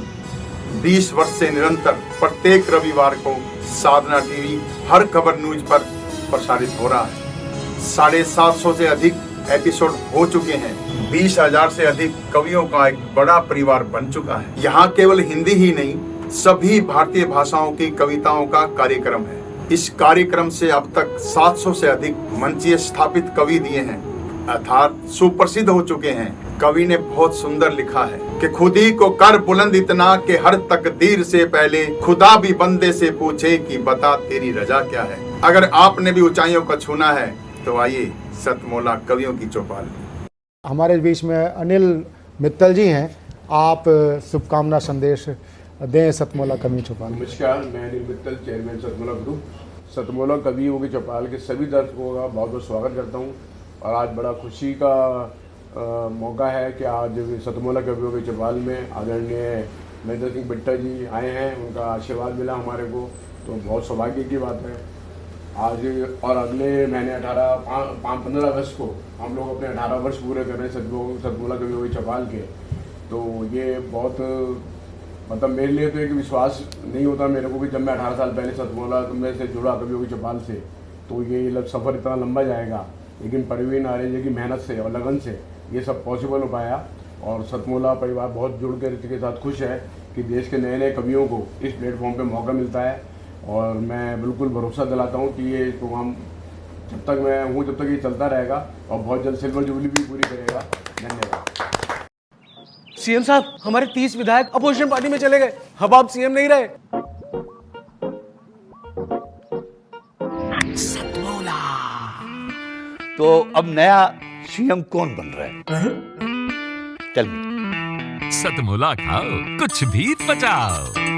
20 वर्ष से निरंतर प्रत्येक रविवार को साधना टीवी हर खबर न्यूज पर प्रसारित हो रहा है। 750 से अधिक एपिसोड हो चुके हैं। 20,000 से अधिक कवियों का एक बड़ा परिवार बन चुका है। यहाँ केवल हिंदी ही नहीं, सभी भारतीय भाषाओं की कविताओं का कार्यक्रम है। इस कार्यक्रम से अब तक 700 से अधिक मंचीय स्थापित कवि दिए हैं, अर्थात सुप्रसिद्ध हो चुके हैं। कवि ने बहुत सुंदर लिखा है कि खुद ही को कर बुलंद इतना कि हर तकदीर से पहले खुदा भी बंदे से पूछे कि बता तेरी रजा क्या है। अगर आपने भी ऊंचाइयों को छूना है तो आइए सतमोला कवियों की चौपाल। हमारे बीच में अनिल मित्तल जी हैं, आप शुभकामना संदेश दें सतमोला कवि चौपाल। नमस्कार, मैं अनिल मित्तल, चेयरमैन सतमोला ग्रुप। सतमोला कवियों की चौपाल के सभी दर्शकों का बहुत बहुत स्वागत करता हूँ। और आज बड़ा खुशी का मौका है कि आज सतमोला कवियों की चौपाल में आदरणीय महेंद्र सिंह बिट्टा जी आए हैं, उनका आशीर्वाद मिला हमारे को, तो बहुत सौभाग्य की बात है। आज और अगले महीने 15 अगस्त को हम लोग अपने 18 वर्ष पूरे कर रहे हैं सतमोला कवियों की चौपाल के। तो ये बहुत मतलब मेरे लिए तो एक विश्वास नहीं होता मेरे को कि जब मैं 18 साल पहले सतमोला में से जुड़ा कवियों की चौपाल से, तो ये सफ़र इतना लंबा जाएगा। लेकिन परवीन आर्य जी की मेहनत से और लगन से ये सब पॉसिबल हो पाया। और सतमोला परिवार बहुत जुड़ कर इसके साथ खुश है कि देश के नए नए कवियों को इस प्लेटफॉर्म पे मौका मिलता है। और मैं बिल्कुल भरोसा दिलाता हूँ कि ये प्रोग्राम जब तक मैं हूँ जब तक ये चलता रहेगा और बहुत जल्द सिल्वर जुबली भी पूरी करेगा। धन्यवाद। सीएम साहब, हमारे 30 विधायक अपोजिशन पार्टी में चले गए, अब आप सीएम नहीं रहे। सतमोला तो अब नया सीएम कौन बन रहा है? चल सतमोला खाओ, कुछ भी पचाओ।